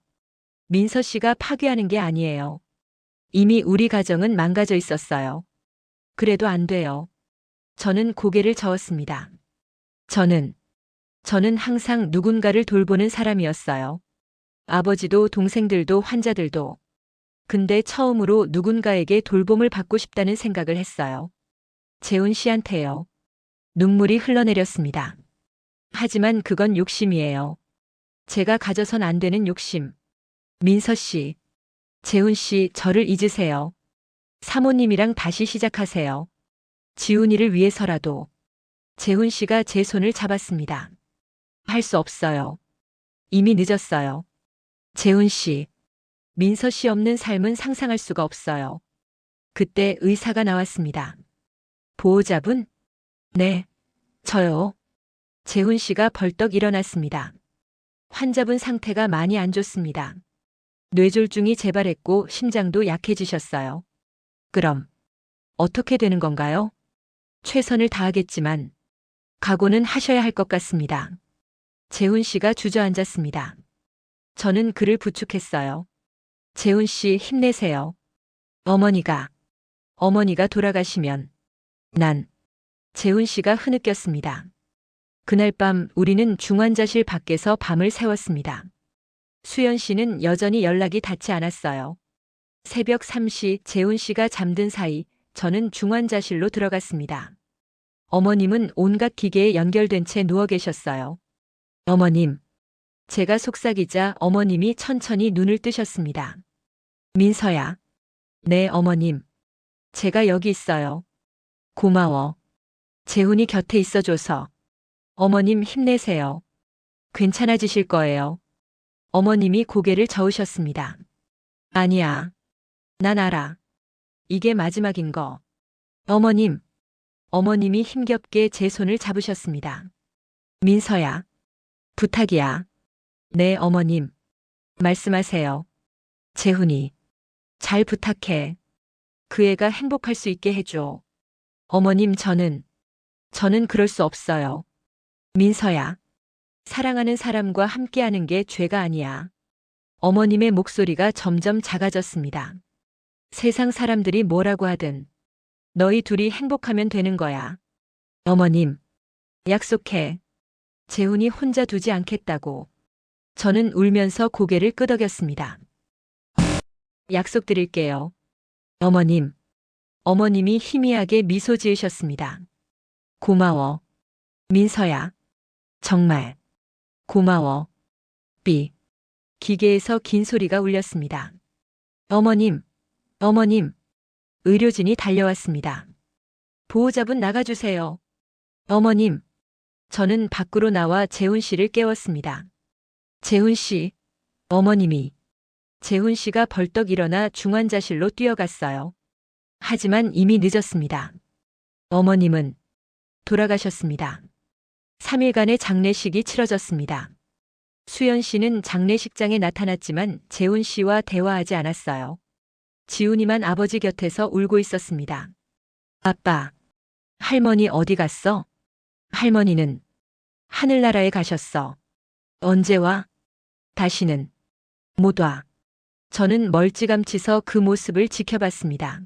민서 씨가 파괴하는 게 아니에요. 이미 우리 가정은 망가져 있었어요. 그래도 안 돼요. 저는 고개를 저었습니다. 저는 항상 누군가를 돌보는 사람이었어요. 아버지도 동생들도 환자들도. 근데 처음으로 누군가에게 돌봄을 받고 싶다는 생각을 했어요. 재훈 씨한테요. 눈물이 흘러내렸습니다. 하지만 그건 욕심이에요. 제가 가져선 안 되는 욕심. 민서 씨, 재훈 씨, 저를 잊으세요. 사모님이랑 다시 시작하세요. 지훈이를 위해서라도. 재훈 씨가 제 손을 잡았습니다. 할 수 없어요. 이미 늦었어요. 재훈 씨, 민서 씨 없는 삶은 상상할 수가 없어요. 그때 의사가 나왔습니다. 보호자분? 네, 저요. 재훈 씨가 벌떡 일어났습니다. 환자분 상태가 많이 안 좋습니다. 뇌졸중이 재발했고 심장도 약해지셨어요. 그럼 어떻게 되는 건가요? 최선을 다하겠지만 각오는 하셔야 할 것 같습니다. 재훈 씨가 주저앉았습니다. 저는 그를 부축했어요. 재훈 씨, 힘내세요. 어머니가 돌아가시면 재훈 씨가 흐느꼈습니다. 그날 밤 우리는 중환자실 밖에서 밤을 새웠습니다. 수연 씨는 여전히 연락이 닿지 않았어요. 새벽 3시 재훈 씨가 잠든 사이 저는 중환자실로 들어갔습니다. 어머님은 온갖 기계에 연결된 채 누워 계셨어요. 어머님. 제가 속삭이자 어머님이 천천히 눈을 뜨셨습니다. 민서야. 네, 어머님. 제가 여기 있어요. 고마워. 재훈이 곁에 있어줘서. 어머님 힘내세요. 괜찮아지실 거예요. 어머님이 고개를 저으셨습니다. 아니야. 난 알아. 이게 마지막인 거. 어머님. 어머님이 힘겹게 제 손을 잡으셨습니다. 민서야. 부탁이야. 네, 어머님. 말씀하세요. 재훈이. 잘 부탁해. 그 애가 행복할 수 있게 해줘. 어머님, 저는 그럴 수 없어요. 민서야. 사랑하는 사람과 함께하는 게 죄가 아니야. 어머님의 목소리가 점점 작아졌습니다. 세상 사람들이 뭐라고 하든 너희 둘이 행복하면 되는 거야. 어머님, 약속해. 재훈이 혼자 두지 않겠다고. 저는 울면서 고개를 끄덕였습니다. 약속드릴게요. 어머님. 어머님이 희미하게 미소 지으셨습니다. 고마워. 민서야. 정말. 고마워. 삐. 기계에서 긴 소리가 울렸습니다. 어머님. 어머님. 의료진이 달려왔습니다. 보호자분 나가주세요. 어머님. 저는 밖으로 나와 재훈 씨를 깨웠습니다. 재훈 씨. 어머님이. 재훈 씨가 벌떡 일어나 중환자실로 뛰어갔어요. 하지만 이미 늦었습니다. 어머님은 돌아가셨습니다. 3일간의 장례식이 치러졌습니다. 수연 씨는 장례식장에 나타났지만 재훈 씨와 대화하지 않았어요. 지훈이만 아버지 곁에서 울고 있었습니다. 아빠, 할머니 어디 갔어? 할머니는 하늘나라에 가셨어. 언제 와? 다시는 못 와. 저는 멀찌감치서 그 모습을 지켜봤습니다.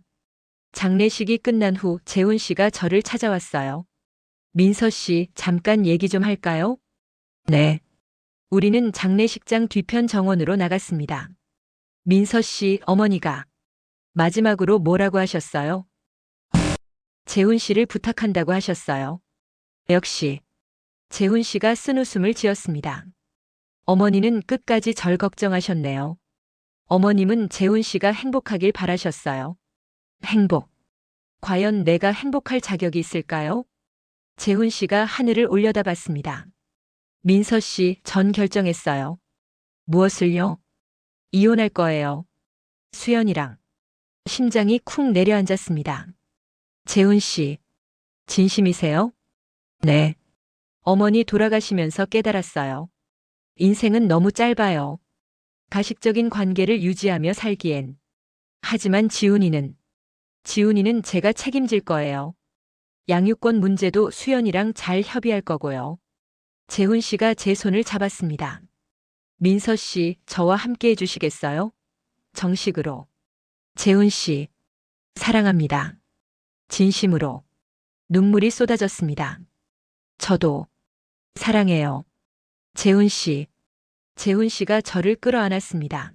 장례식이 끝난 후 재훈 씨가 저를 찾아왔어요. 민서 씨, 잠깐 얘기 좀 할까요? 네. 우리는 장례식장 뒤편 정원으로 나갔습니다. 민서 씨, 어머니가 마지막으로 뭐라고 하셨어요? 재훈 씨를 부탁한다고 하셨어요. 역시 재훈 씨가 쓴웃음을 지었습니다. 어머니는 끝까지 절 걱정하셨네요. 어머님은 재훈 씨가 행복하길 바라셨어요. 행복. 과연 내가 행복할 자격이 있을까요? 재훈 씨가 하늘을 올려다봤습니다. 민서 씨, 전 결정했어요. 무엇을요? 이혼할 거예요. 수연이랑. 심장이 쿵 내려앉았습니다. 재훈 씨, 진심이세요? 네. 어머니 돌아가시면서 깨달았어요. 인생은 너무 짧아요. 가식적인 관계를 유지하며 살기엔. 하지만 지훈이는 제가 책임질 거예요. 양육권 문제도 수연이랑 잘 협의할 거고요. 재훈 씨가 제 손을 잡았습니다. 민서 씨, 저와 함께 해주시겠어요? 정식으로. 재훈 씨, 사랑합니다. 진심으로. 눈물이 쏟아졌습니다. 저도 사랑해요. 재훈 씨. 재훈 씨가 저를 끌어안았습니다.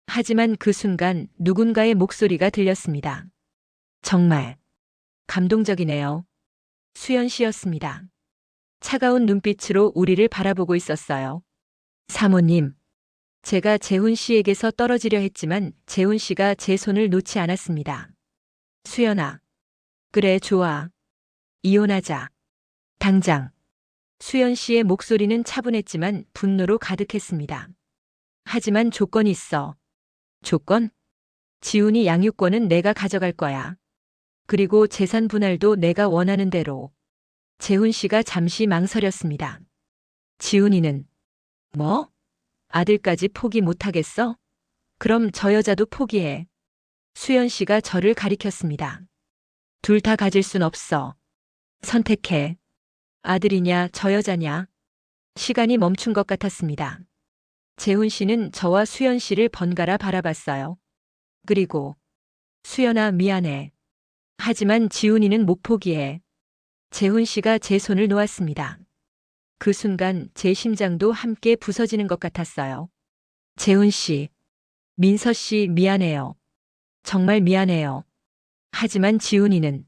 하지만 그 순간 누군가의 목소리가 들렸습니다. 정말 감동적이네요. 수연 씨였습니다. 차가운 눈빛으로 우리를 바라보고 있었어요. 사모님, 제가 재훈 씨에게서 떨어지려 했지만 재훈 씨가 제 손을 놓지 않았습니다. 수연아, 그래, 좋아. 이혼하자. 당장. 수연 씨의 목소리는 차분했지만 분노로 가득했습니다. 하지만 조건이 있어. 조건? 지훈이 양육권은 내가 가져갈 거야. 그리고 재산 분할도 내가 원하는 대로. 재훈 씨가 잠시 망설였습니다. 지훈이는 뭐? 아들까지 포기 못하겠어? 그럼 저 여자도 포기해. 수연 씨가 저를 가리켰습니다. 둘 다 가질 순 없어. 선택해. 아들이냐, 저 여자냐. 시간이 멈춘 것 같았습니다. 재훈 씨는 저와 수연 씨를 번갈아 바라봤어요. 그리고 수연아, 미안해. 하지만 지훈이는 못 포기해. 재훈 씨가 제 손을 놓았습니다. 그 순간 제 심장도 함께 부서지는 것 같았어요. 재훈 씨, 민서 씨, 미안해요. 정말 미안해요. 하지만 지훈이는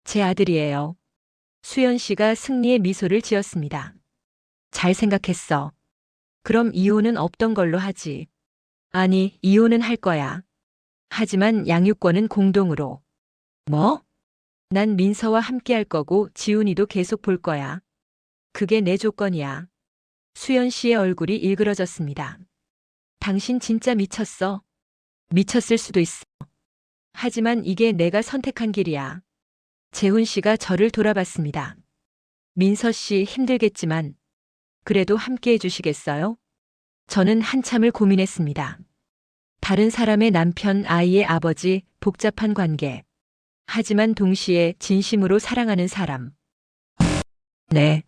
제 아들이에요. 수연 씨가 승리의 미소를 지었습니다. 잘 생각했어. 그럼 이혼은 없던 걸로 하지. 아니, 이혼은 할 거야. 하지만 양육권은 공동으로. 뭐? 난 민서와 함께 할 거고 지훈이도 계속 볼 거야. 그게 내 조건이야. 수연 씨의 얼굴이 일그러졌습니다. 당신 진짜 미쳤어. 미쳤을 수도 있어. 하지만 이게 내가 선택한 길이야. 재훈 씨가 저를 돌아봤습니다. 민서 씨 힘들겠지만 그래도 함께 해주시겠어요? 저는 한참을 고민했습니다. 다른 사람의 남편, 아이의 아버지, 복잡한 관계. 하지만 동시에 진심으로 사랑하는 사람. 네.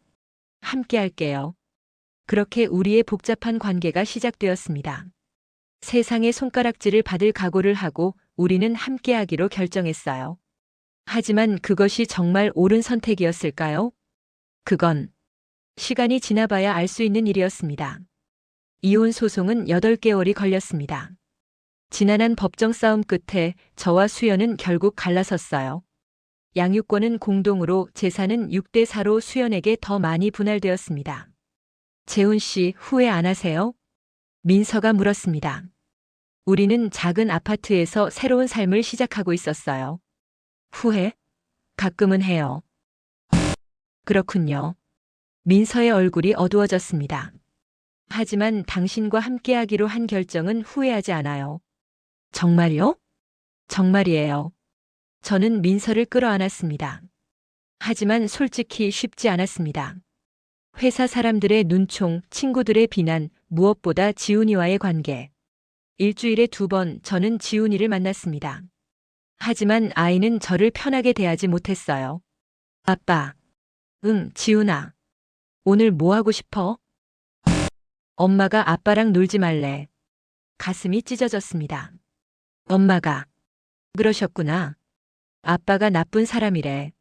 함께 할게요. 그렇게 우리의 복잡한 관계가 시작되었습니다. 세상의 손가락질을 받을 각오를 하고 우리는 함께 하기로 결정했어요. 하지만 그것이 정말 옳은 선택이었을까요? 그건 시간이 지나봐야 알 수 있는 일이었습니다. 이혼 소송은 8개월이 걸렸습니다. 지난한 법정 싸움 끝에 저와 수연은 결국 갈라섰어요. 양육권은 공동으로 재산은 6대4로 수연에게 더 많이 분할되었습니다. 재훈 씨 후회 안 하세요? 민서가 물었습니다. 우리는 작은 아파트에서 새로운 삶을 시작하고 있었어요. 후회? 가끔은 해요. 그렇군요. 민서의 얼굴이 어두워졌습니다. 하지만 당신과 함께하기로 한 결정은 후회하지 않아요. 정말요? 정말이에요. 저는 민서를 끌어안았습니다. 하지만 솔직히 쉽지 않았습니다. 회사 사람들의 눈총, 친구들의 비난, 무엇보다 지훈이와의 관계. 일주일에 2번 저는 지훈이를 만났습니다. 하지만 아이는 저를 편하게 대하지 못했어요. 아빠. 응, 지훈아. 오늘 뭐 하고 싶어? 엄마가 아빠랑 놀지 말래. 가슴이 찢어졌습니다. 엄마가. 그러셨구나. 아빠가 나쁜 사람이래.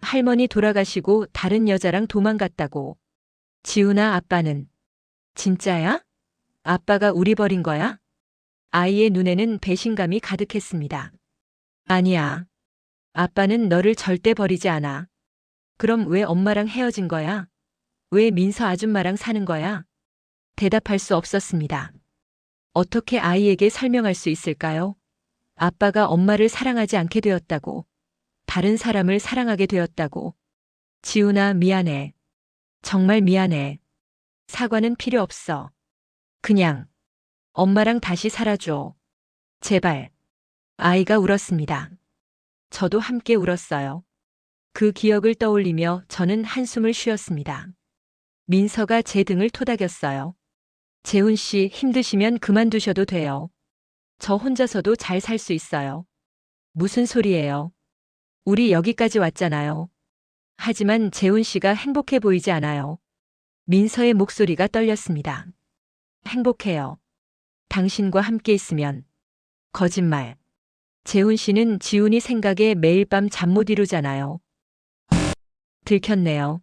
할머니 돌아가시고 다른 여자랑 도망갔다고. 지훈아, 아빠는. 진짜야? 아빠가 우리 버린 거야? 아이의 눈에는 배신감이 가득했습니다. 아니야. 아빠는 너를 절대 버리지 않아. 그럼 왜 엄마랑 헤어진 거야? 왜 민서 아줌마랑 사는 거야? 대답할 수 없었습니다. 어떻게 아이에게 설명할 수 있을까요? 아빠가 엄마를 사랑하지 않게 되었다고. 다른 사람을 사랑하게 되었다고. 지훈아, 미안해. 정말 미안해. 사과는 필요 없어. 그냥 엄마랑 다시 살아줘. 제발. 아이가 울었습니다. 저도 함께 울었어요. 그 기억을 떠올리며 저는 한숨을 쉬었습니다. 민서가 제 등을 토닥였어요. 재훈 씨 힘드시면 그만두셔도 돼요. 저 혼자서도 잘 살 수 있어요. 무슨 소리예요? 우리 여기까지 왔잖아요. 하지만 재훈 씨가 행복해 보이지 않아요. 민서의 목소리가 떨렸습니다. 행복해요. 당신과 함께 있으면. 거짓말. 재훈 씨는 지훈이 생각에 매일 밤 잠 못 이루잖아요. 들켰네요.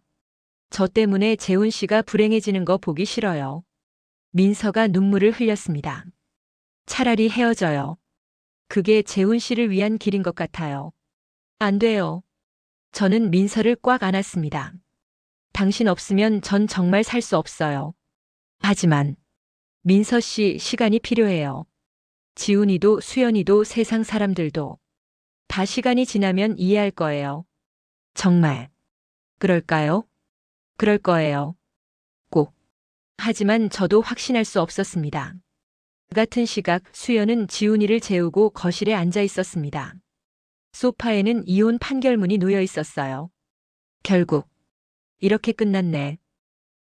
저 때문에 재훈 씨가 불행해지는 거 보기 싫어요. 민서가 눈물을 흘렸습니다. 차라리 헤어져요. 그게 재훈 씨를 위한 길인 것 같아요. 안 돼요. 저는 민서를 꽉 안았습니다. 당신 없으면 전 정말 살 수 없어요. 하지만 민서 씨 시간이 필요해요. 지훈이도 수연이도 세상 사람들도 다 시간이 지나면 이해할 거예요. 정말. 그럴까요? 그럴 거예요. 꼭. 하지만 저도 확신할 수 없었습니다. 같은 시각 수연은 지훈이를 재우고 거실에 앉아 있었습니다. 소파에는 이혼 판결문이 놓여 있었어요. 결국 이렇게 끝났네.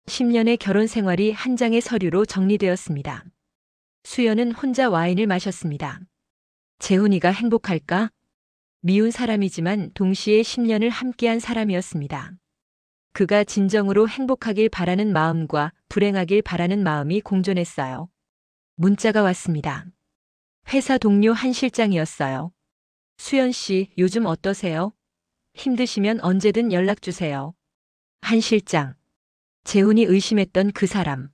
10년의 결혼 생활이 한 장의 서류로 정리되었습니다. 수연은 혼자 와인을 마셨습니다. 재훈이가 행복할까? 미운 사람이지만 동시에 10년을 함께한 사람이었습니다. 그가 진정으로 행복하길 바라는 마음과 불행하길 바라는 마음이 공존했어요. 문자가 왔습니다. 회사 동료 한 실장이었어요. 수연 씨, 요즘 어떠세요? 힘드시면 언제든 연락 주세요. 한 실장. 재훈이 의심했던 그 사람.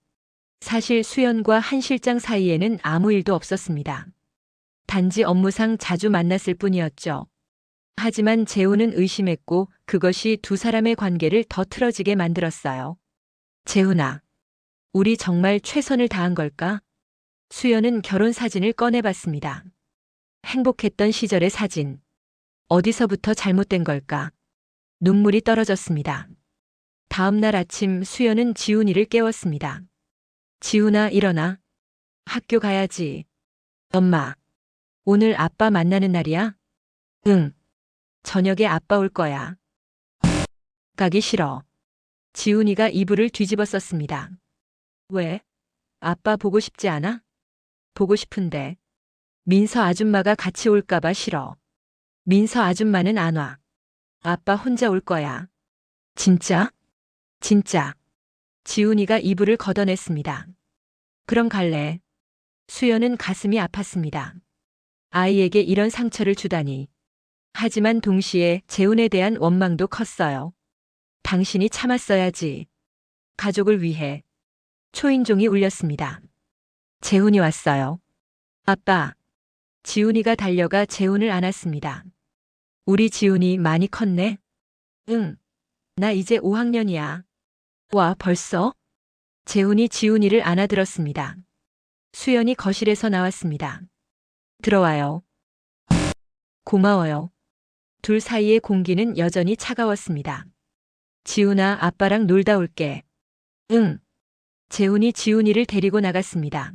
사실 수연과 한 실장 사이에는 아무 일도 없었습니다. 단지 업무상 자주 만났을 뿐이었죠. 하지만 재훈은 의심했고 그것이 두 사람의 관계를 더 틀어지게 만들었어요. 재훈아, 우리 정말 최선을 다한 걸까? 수연은 결혼 사진을 꺼내봤습니다. 행복했던 시절의 사진. 어디서부터 잘못된 걸까? 눈물이 떨어졌습니다. 다음 날 아침 수연은 지훈이를 깨웠습니다. 지훈아, 일어나. 학교 가야지. 엄마, 오늘 아빠 만나는 날이야? 응. 저녁에 아빠 올 거야. 가기 싫어. 지훈이가 이불을 뒤집어 썼습니다. 왜? 아빠 보고 싶지 않아? 보고 싶은데. 민서 아줌마가 같이 올까봐 싫어. 민서 아줌마는 안 와. 아빠 혼자 올 거야. 진짜? 진짜. 지훈이가 이불을 걷어냈습니다. 그럼 갈래. 수연은 가슴이 아팠습니다. 아이에게 이런 상처를 주다니. 하지만 동시에 재훈에 대한 원망도 컸어요. 당신이 참았어야지. 가족을 위해. 초인종이 울렸습니다. 재훈이 왔어요. 아빠. 지훈이가 달려가 재훈을 안았습니다. 우리 지훈이 많이 컸네? 응. 나 이제 5학년이야. 와, 벌써? 재훈이 지훈이를 안아들었습니다. 수연이 거실에서 나왔습니다. 들어와요. 고마워요. 둘 사이의 공기는 여전히 차가웠습니다. 지훈아, 아빠랑 놀다 올게. 응. 재훈이 지훈이를 데리고 나갔습니다.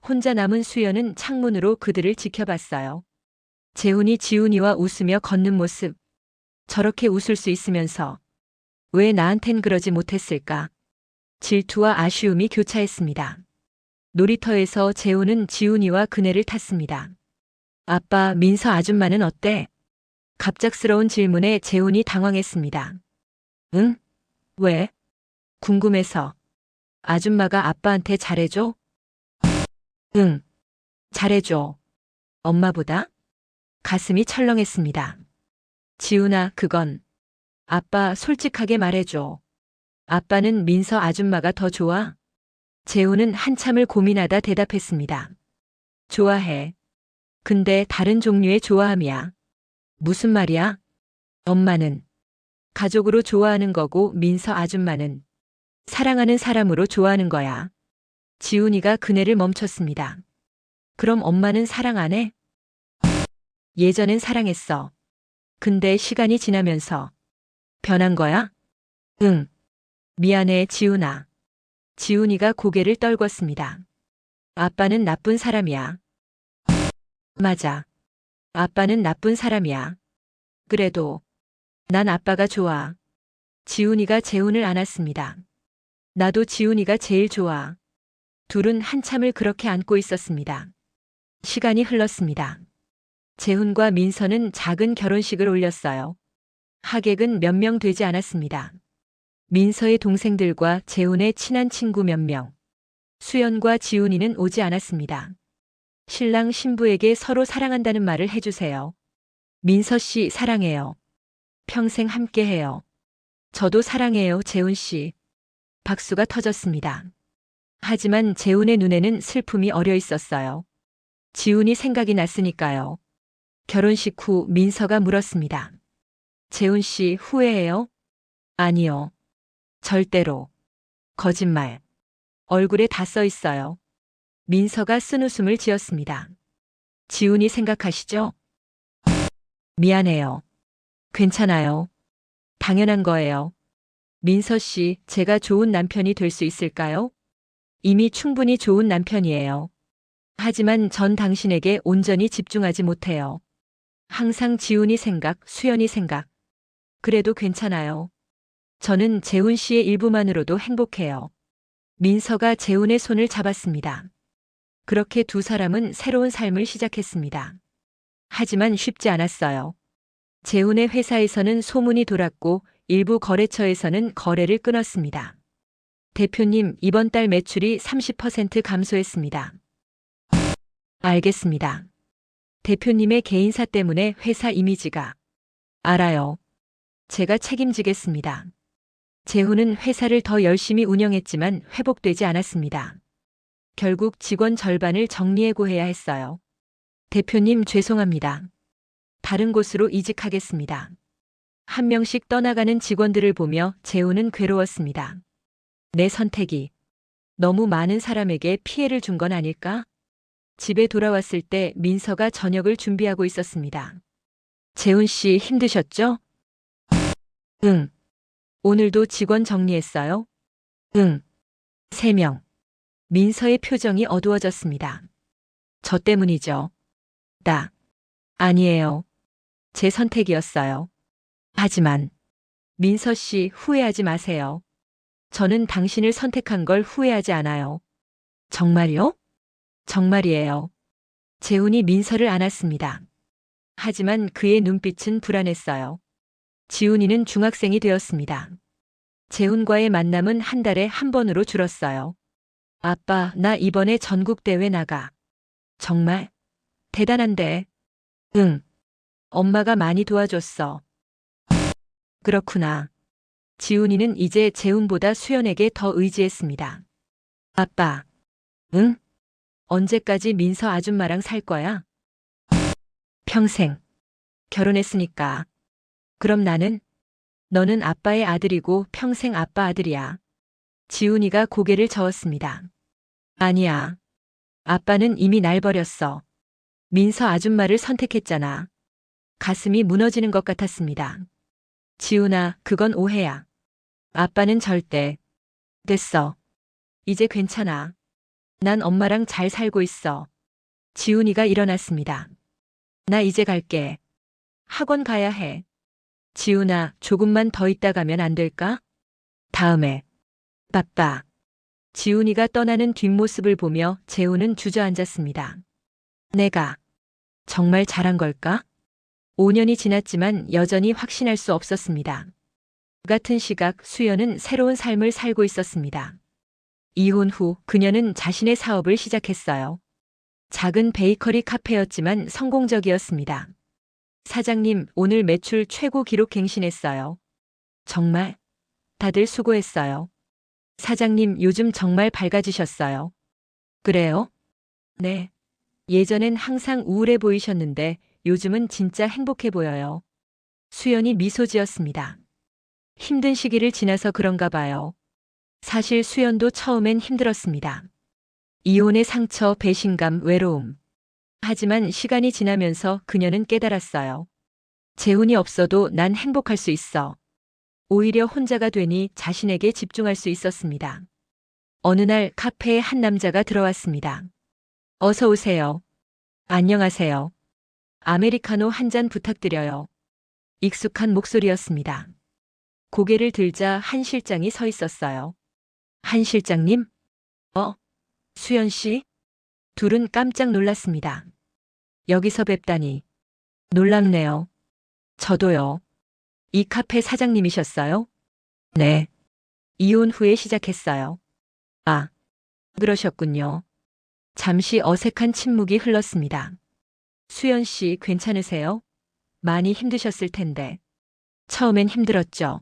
혼자 남은 수연은 창문으로 그들을 지켜봤어요. 재훈이 지훈이와 웃으며 걷는 모습. 저렇게 웃을 수 있으면서 왜 나한텐 그러지 못했을까? 질투와 아쉬움이 교차했습니다. 놀이터에서 재훈은 지훈이와 그네를 탔습니다. 아빠, 민서 아줌마는 어때? 갑작스러운 질문에 재훈이 당황했습니다. 응? 왜? 궁금해서. 아줌마가 아빠한테 잘해줘? 응. 잘해줘. 엄마보다? 가슴이 철렁했습니다. 지훈아, 그건. 아빠, 솔직하게 말해줘. 아빠는 민서 아줌마가 더 좋아? 재훈은 한참을 고민하다 대답했습니다. 좋아해. 근데 다른 종류의 좋아함이야. 무슨 말이야? 엄마는 가족으로 좋아하는 거고 민서 아줌마는 사랑하는 사람으로 좋아하는 거야. 지훈이가 그네를 멈췄습니다. 그럼 엄마는 사랑 안 해? 예전엔 사랑했어. 근데 시간이 지나면서 변한 거야? 응. 미안해, 지훈아. 지훈이가 고개를 떨궜습니다. 아빠는 나쁜 사람이야. 맞아. 아빠는 나쁜 사람이야. 그래도 난 아빠가 좋아. 지훈이가 재훈을 안았습니다. 나도 지훈이가 제일 좋아. 둘은 한참을 그렇게 안고 있었습니다. 시간이 흘렀습니다. 재훈과 민서는 작은 결혼식을 올렸어요. 하객은 몇 명 되지 않았습니다. 민서의 동생들과 재훈의 친한 친구 몇 명. 수연과 지훈이는 오지 않았습니다. 신랑 신부에게 서로 사랑한다는 말을 해주세요. 민서 씨 사랑해요. 평생 함께해요. 저도 사랑해요, 재훈 씨. 박수가 터졌습니다. 하지만 재훈의 눈에는 슬픔이 어려 있었어요. 지훈이 생각이 났으니까요. 결혼식 후 민서가 물었습니다. 재훈 씨 후회해요? 아니요. 절대로. 거짓말. 얼굴에 다 써 있어요. 민서가 쓴웃음을 지었습니다. 지훈이 생각하시죠? 미안해요. 괜찮아요. 당연한 거예요. 민서 씨, 제가 좋은 남편이 될 수 있을까요? 이미 충분히 좋은 남편이에요. 하지만 전 당신에게 온전히 집중하지 못해요. 항상 지훈이 생각, 수연이 생각. 그래도 괜찮아요. 저는 재훈 씨의 일부만으로도 행복해요. 민서가 재훈의 손을 잡았습니다. 그렇게 두 사람은 새로운 삶을 시작했습니다. 하지만 쉽지 않았어요. 재훈의 회사에서는 소문이 돌았고 일부 거래처에서는 거래를 끊었습니다. 대표님, 이번 달 매출이 30% 감소했습니다. 알겠습니다. 대표님의 개인사 때문에 회사 이미지가. 알아요. 제가 책임지겠습니다. 재훈은 회사를 더 열심히 운영했지만 회복되지 않았습니다. 결국 직원 절반을 정리해고해야 했어요. 대표님, 죄송합니다. 다른 곳으로 이직하겠습니다. 한 명씩 떠나가는 직원들을 보며 재훈은 괴로웠습니다. 내 선택이 너무 많은 사람에게 피해를 준 건 아닐까? 집에 돌아왔을 때 민서가 저녁을 준비하고 있었습니다. 재훈 씨 힘드셨죠? 응. 오늘도 직원 정리했어요? 응. 3명. 민서의 표정이 어두워졌습니다. 저 때문이죠. 나. 아니에요. 제 선택이었어요. 하지만 민서 씨 후회하지 마세요. 저는 당신을 선택한 걸 후회하지 않아요. 정말요? 정말이에요. 재훈이 민서를 안았습니다. 하지만 그의 눈빛은 불안했어요. 지훈이는 중학생이 되었습니다. 재훈과의 만남은 한 달에 한 번으로 줄었어요. 아빠, 나 이번에 전국대회 나가. 정말? 대단한데. 응. 엄마가 많이 도와줬어. 그렇구나. 지훈이는 이제 재훈보다 수연에게 더 의지했습니다. 아빠. 응? 언제까지 민서 아줌마랑 살 거야? 평생. 결혼했으니까. 그럼 나는? 너는 아빠의 아들이고 평생 아빠 아들이야. 지훈이가 고개를 저었습니다. 아니야. 아빠는 이미 날 버렸어. 민서 아줌마를 선택했잖아. 가슴이 무너지는 것 같았습니다. 지훈아, 그건 오해야. 아빠는 절대. 됐어. 이제 괜찮아. 난 엄마랑 잘 살고 있어. 지훈이가 일어났습니다. 나 이제 갈게. 학원 가야 해. 지훈아, 조금만 더 있다 가면 안 될까? 다음에. 바빠. 지훈이가 떠나는 뒷모습을 보며 재훈은 주저앉았습니다. 내가 정말 잘한 걸까? 5년이 지났지만 여전히 확신할 수 없었습니다. 같은 시각 수연은 새로운 삶을 살고 있었습니다. 이혼 후 그녀는 자신의 사업을 시작했어요. 작은 베이커리 카페였지만 성공적이었습니다. 사장님, 오늘 매출 최고 기록 갱신했어요. 정말? 다들 수고했어요. 사장님, 요즘 정말 밝아지셨어요. 그래요? 네. 예전엔 항상 우울해 보이셨는데 요즘은 진짜 행복해 보여요. 수연이 미소 지었습니다. 힘든 시기를 지나서 그런가 봐요. 사실 수연도 처음엔 힘들었습니다. 이혼의 상처, 배신감, 외로움. 하지만 시간이 지나면서 그녀는 깨달았어요. 재훈이 없어도 난 행복할 수 있어. 오히려 혼자가 되니 자신에게 집중할 수 있었습니다. 어느 날 카페에 한 남자가 들어왔습니다. 어서 오세요. 안녕하세요. 아메리카노 한 잔 부탁드려요. 익숙한 목소리였습니다. 고개를 들자 한 실장이 서 있었어요. 한 실장님? 수연 씨? 둘은 깜짝 놀랐습니다. 여기서 뵙다니. 놀랍네요. 저도요. 이 카페 사장님이셨어요? 네. 이혼 후에 시작했어요. 아, 그러셨군요. 잠시 어색한 침묵이 흘렀습니다. 수연 씨 괜찮으세요? 많이 힘드셨을 텐데. 처음엔 힘들었죠.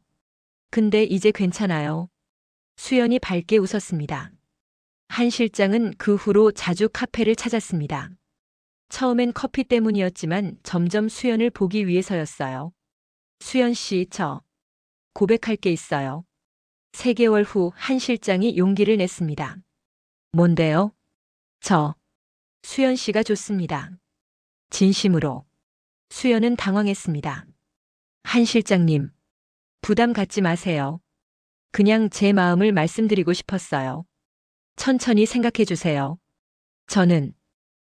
근데 이제 괜찮아요. 수연이 밝게 웃었습니다. 한 실장은 그 후로 자주 카페를 찾았습니다. 처음엔 커피 때문이었지만 점점 수연을 보기 위해서였어요. 수연 씨, 저 고백할 게 있어요. 3개월 후 한 실장이 용기를 냈습니다. 뭔데요? 수연 씨가 좋습니다. 진심으로. 수연은 당황했습니다. 한 실장님, 부담 갖지 마세요. 그냥 제 마음을 말씀드리고 싶었어요. 천천히 생각해 주세요. 저는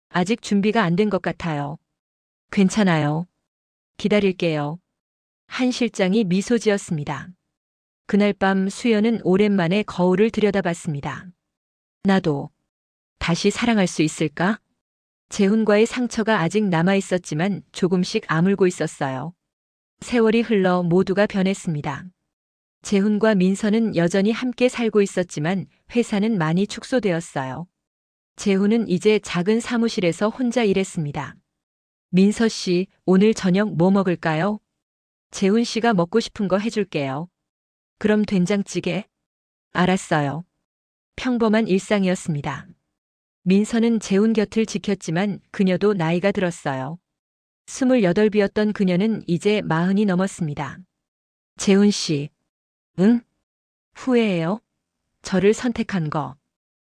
아직 준비가 안 된 것 같아요. 괜찮아요. 기다릴게요. 한 실장이 미소 지었습니다. 그날 밤 수연은 오랜만에 거울을 들여다봤습니다. 나도 다시 사랑할 수 있을까? 재훈과의 상처가 아직 남아 있었지만 조금씩 아물고 있었어요. 세월이 흘러 모두가 변했습니다. 재훈과 민서는 여전히 함께 살고 있었지만 회사는 많이 축소되었어요. 재훈은 이제 작은 사무실에서 혼자 일했습니다. 민서 씨, 오늘 저녁 뭐 먹을까요? 재훈 씨가 먹고 싶은 거 해줄게요. 그럼 된장찌개? 알았어요. 평범한 일상이었습니다. 민서는 재훈 곁을 지켰지만 그녀도 나이가 들었어요. 28이었던 그녀는 이제 40이 넘었습니다. 재훈 씨, 응? 후회해요? 저를 선택한 거.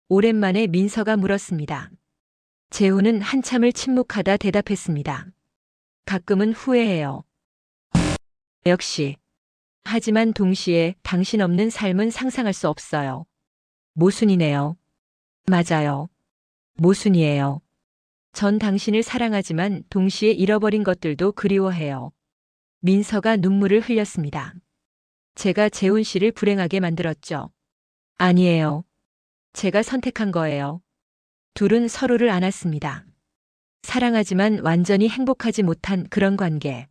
오랜만에 민서가 물었습니다. 재훈은 한참을 침묵하다 대답했습니다. 가끔은 후회해요. 역시. 하지만 동시에 당신 없는 삶은 상상할 수 없어요. 모순이네요. 맞아요. 모순이에요. 전 당신을 사랑하지만 동시에 잃어버린 것들도 그리워해요. 민서가 눈물을 흘렸습니다. 제가 재훈 씨를 불행하게 만들었죠. 아니에요. 제가 선택한 거예요. 둘은 서로를 안았습니다. 사랑하지만 완전히 행복하지 못한 그런 관계.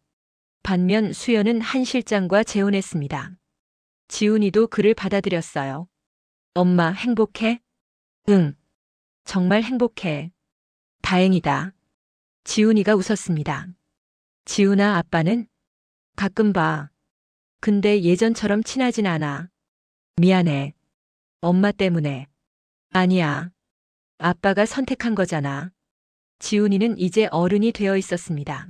반면 수연은 한 실장과 재혼했습니다. 지훈이도 그를 받아들였어요. 엄마 행복해? 응. 정말 행복해. 다행이다. 지훈이가 웃었습니다. 지훈아, 아빠는? 가끔 봐. 근데 예전처럼 친하진 않아. 미안해. 엄마 때문에. 아니야. 아빠가 선택한 거잖아. 지훈이는 이제 어른이 되어 있었습니다.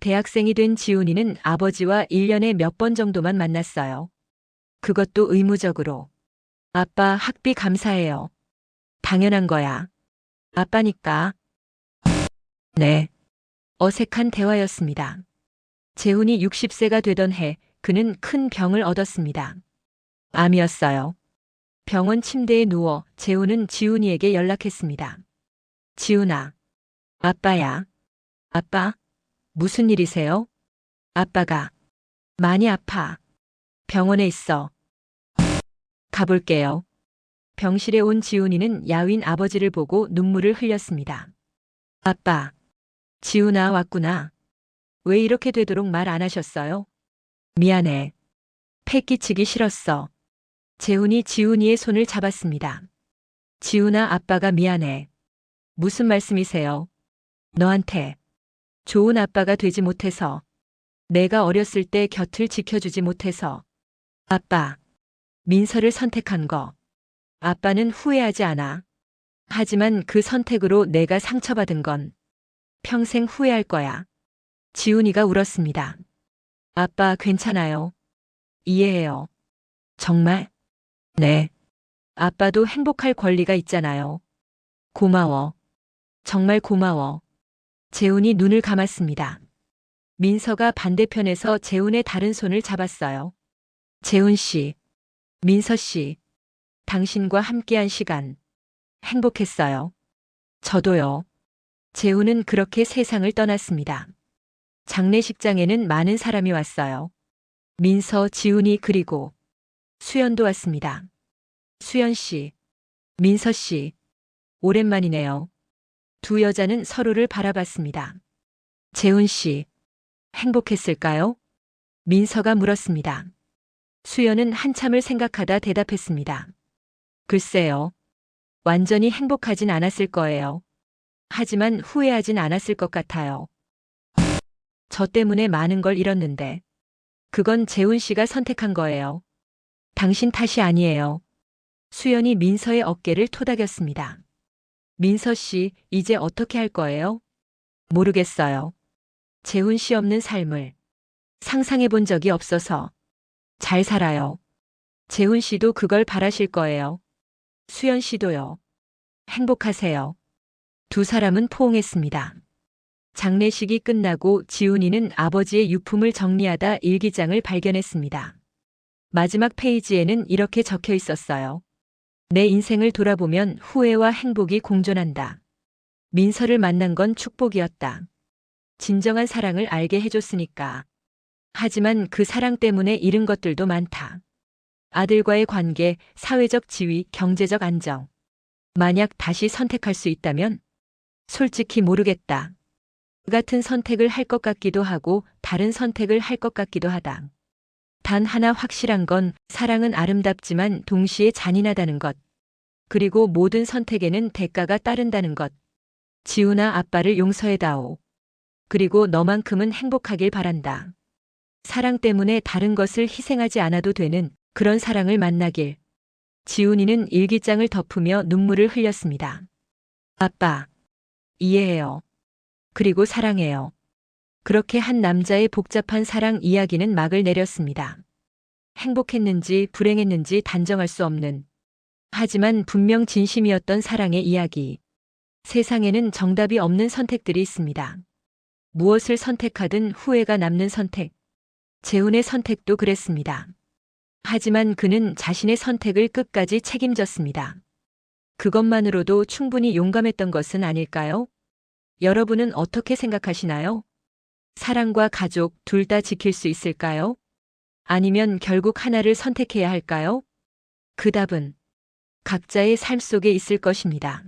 대학생이 된 지훈이는 아버지와 1년에 몇 번 정도만 만났어요. 그것도 의무적으로. 아빠 학비 감사해요. 당연한 거야. 아빠니까. 네. 어색한 대화였습니다. 재훈이 60세가 되던 해 그는 큰 병을 얻었습니다. 암이었어요. 병원 침대에 누워 재훈은 지훈이에게 연락했습니다. 지훈아. 아빠야. 아빠? 무슨 일이세요? 아빠가 많이 아파. 병원에 있어. 가볼게요. 병실에 온 지훈이는 야윈 아버지를 보고 눈물을 흘렸습니다. 아빠. 지훈아, 왔구나. 왜 이렇게 되도록 말 안 하셨어요? 미안해. 패 끼치기 싫었어. 재훈이 지훈이의 손을 잡았습니다. 지훈아, 아빠가 미안해. 무슨 말씀이세요? 너한테 좋은 아빠가 되지 못해서. 내가 어렸을 때 곁을 지켜주지 못해서. 아빠. 민서를 선택한 거. 아빠는 후회하지 않아. 하지만 그 선택으로 내가 상처받은 건 평생 후회할 거야. 지훈이가 울었습니다. 아빠 괜찮아요. 이해해요. 정말? 네. 아빠도 행복할 권리가 있잖아요. 고마워. 정말 고마워. 재훈이 눈을 감았습니다. 민서가 반대편에서 재훈의 다른 손을 잡았어요. 재훈 씨, 민서 씨, 당신과 함께한 시간 행복했어요. 저도요. 재훈은 그렇게 세상을 떠났습니다. 장례식장에는 많은 사람이 왔어요. 민서, 지훈이 그리고 수연도 왔습니다. 수연 씨, 민서 씨, 오랜만이네요. 두 여자는 서로를 바라봤습니다. 재훈 씨, 행복했을까요? 민서가 물었습니다. 수연은 한참을 생각하다 대답했습니다. 글쎄요. 완전히 행복하진 않았을 거예요. 하지만 후회하진 않았을 것 같아요. 저 때문에 많은 걸 잃었는데. 그건 재훈 씨가 선택한 거예요. 당신 탓이 아니에요. 수연이 민서의 어깨를 토닥였습니다. 민서 씨, 이제 어떻게 할 거예요? 모르겠어요. 재훈 씨 없는 삶을 상상해 본 적이 없어서 잘 살아요. 재훈 씨도 그걸 바라실 거예요. 수연 씨도요. 행복하세요. 두 사람은 포옹했습니다. 장례식이 끝나고 지훈이는 아버지의 유품을 정리하다 일기장을 발견했습니다. 마지막 페이지에는 이렇게 적혀 있었어요. 내 인생을 돌아보면 후회와 행복이 공존한다. 민서를 만난 건 축복이었다. 진정한 사랑을 알게 해줬으니까. 하지만 그 사랑 때문에 잃은 것들도 많다. 아들과의 관계, 사회적 지위, 경제적 안정. 만약 다시 선택할 수 있다면? 솔직히 모르겠다. 같은 선택을 할 것 같기도 하고 다른 선택을 할 것 같기도 하다. 단 하나 확실한 건 사랑은 아름답지만 동시에 잔인하다는 것. 그리고 모든 선택에는 대가가 따른다는 것. 지훈아, 아빠를 용서해다오. 그리고 너만큼은 행복하길 바란다. 사랑 때문에 다른 것을 희생하지 않아도 되는 그런 사랑을 만나길. 지훈이는 일기장을 덮으며 눈물을 흘렸습니다. 아빠. 이해해요. 그리고 사랑해요. 그렇게 한 남자의 복잡한 사랑 이야기는 막을 내렸습니다. 행복했는지 불행했는지 단정할 수 없는. 하지만 분명 진심이었던 사랑의 이야기. 세상에는 정답이 없는 선택들이 있습니다. 무엇을 선택하든 후회가 남는 선택. 재훈의 선택도 그랬습니다. 하지만 그는 자신의 선택을 끝까지 책임졌습니다. 그것만으로도 충분히 용감했던 것은 아닐까요? 여러분은 어떻게 생각하시나요? 사랑과 가족 둘 다 지킬 수 있을까요? 아니면 결국 하나를 선택해야 할까요? 그 답은 각자의 삶 속에 있을 것입니다.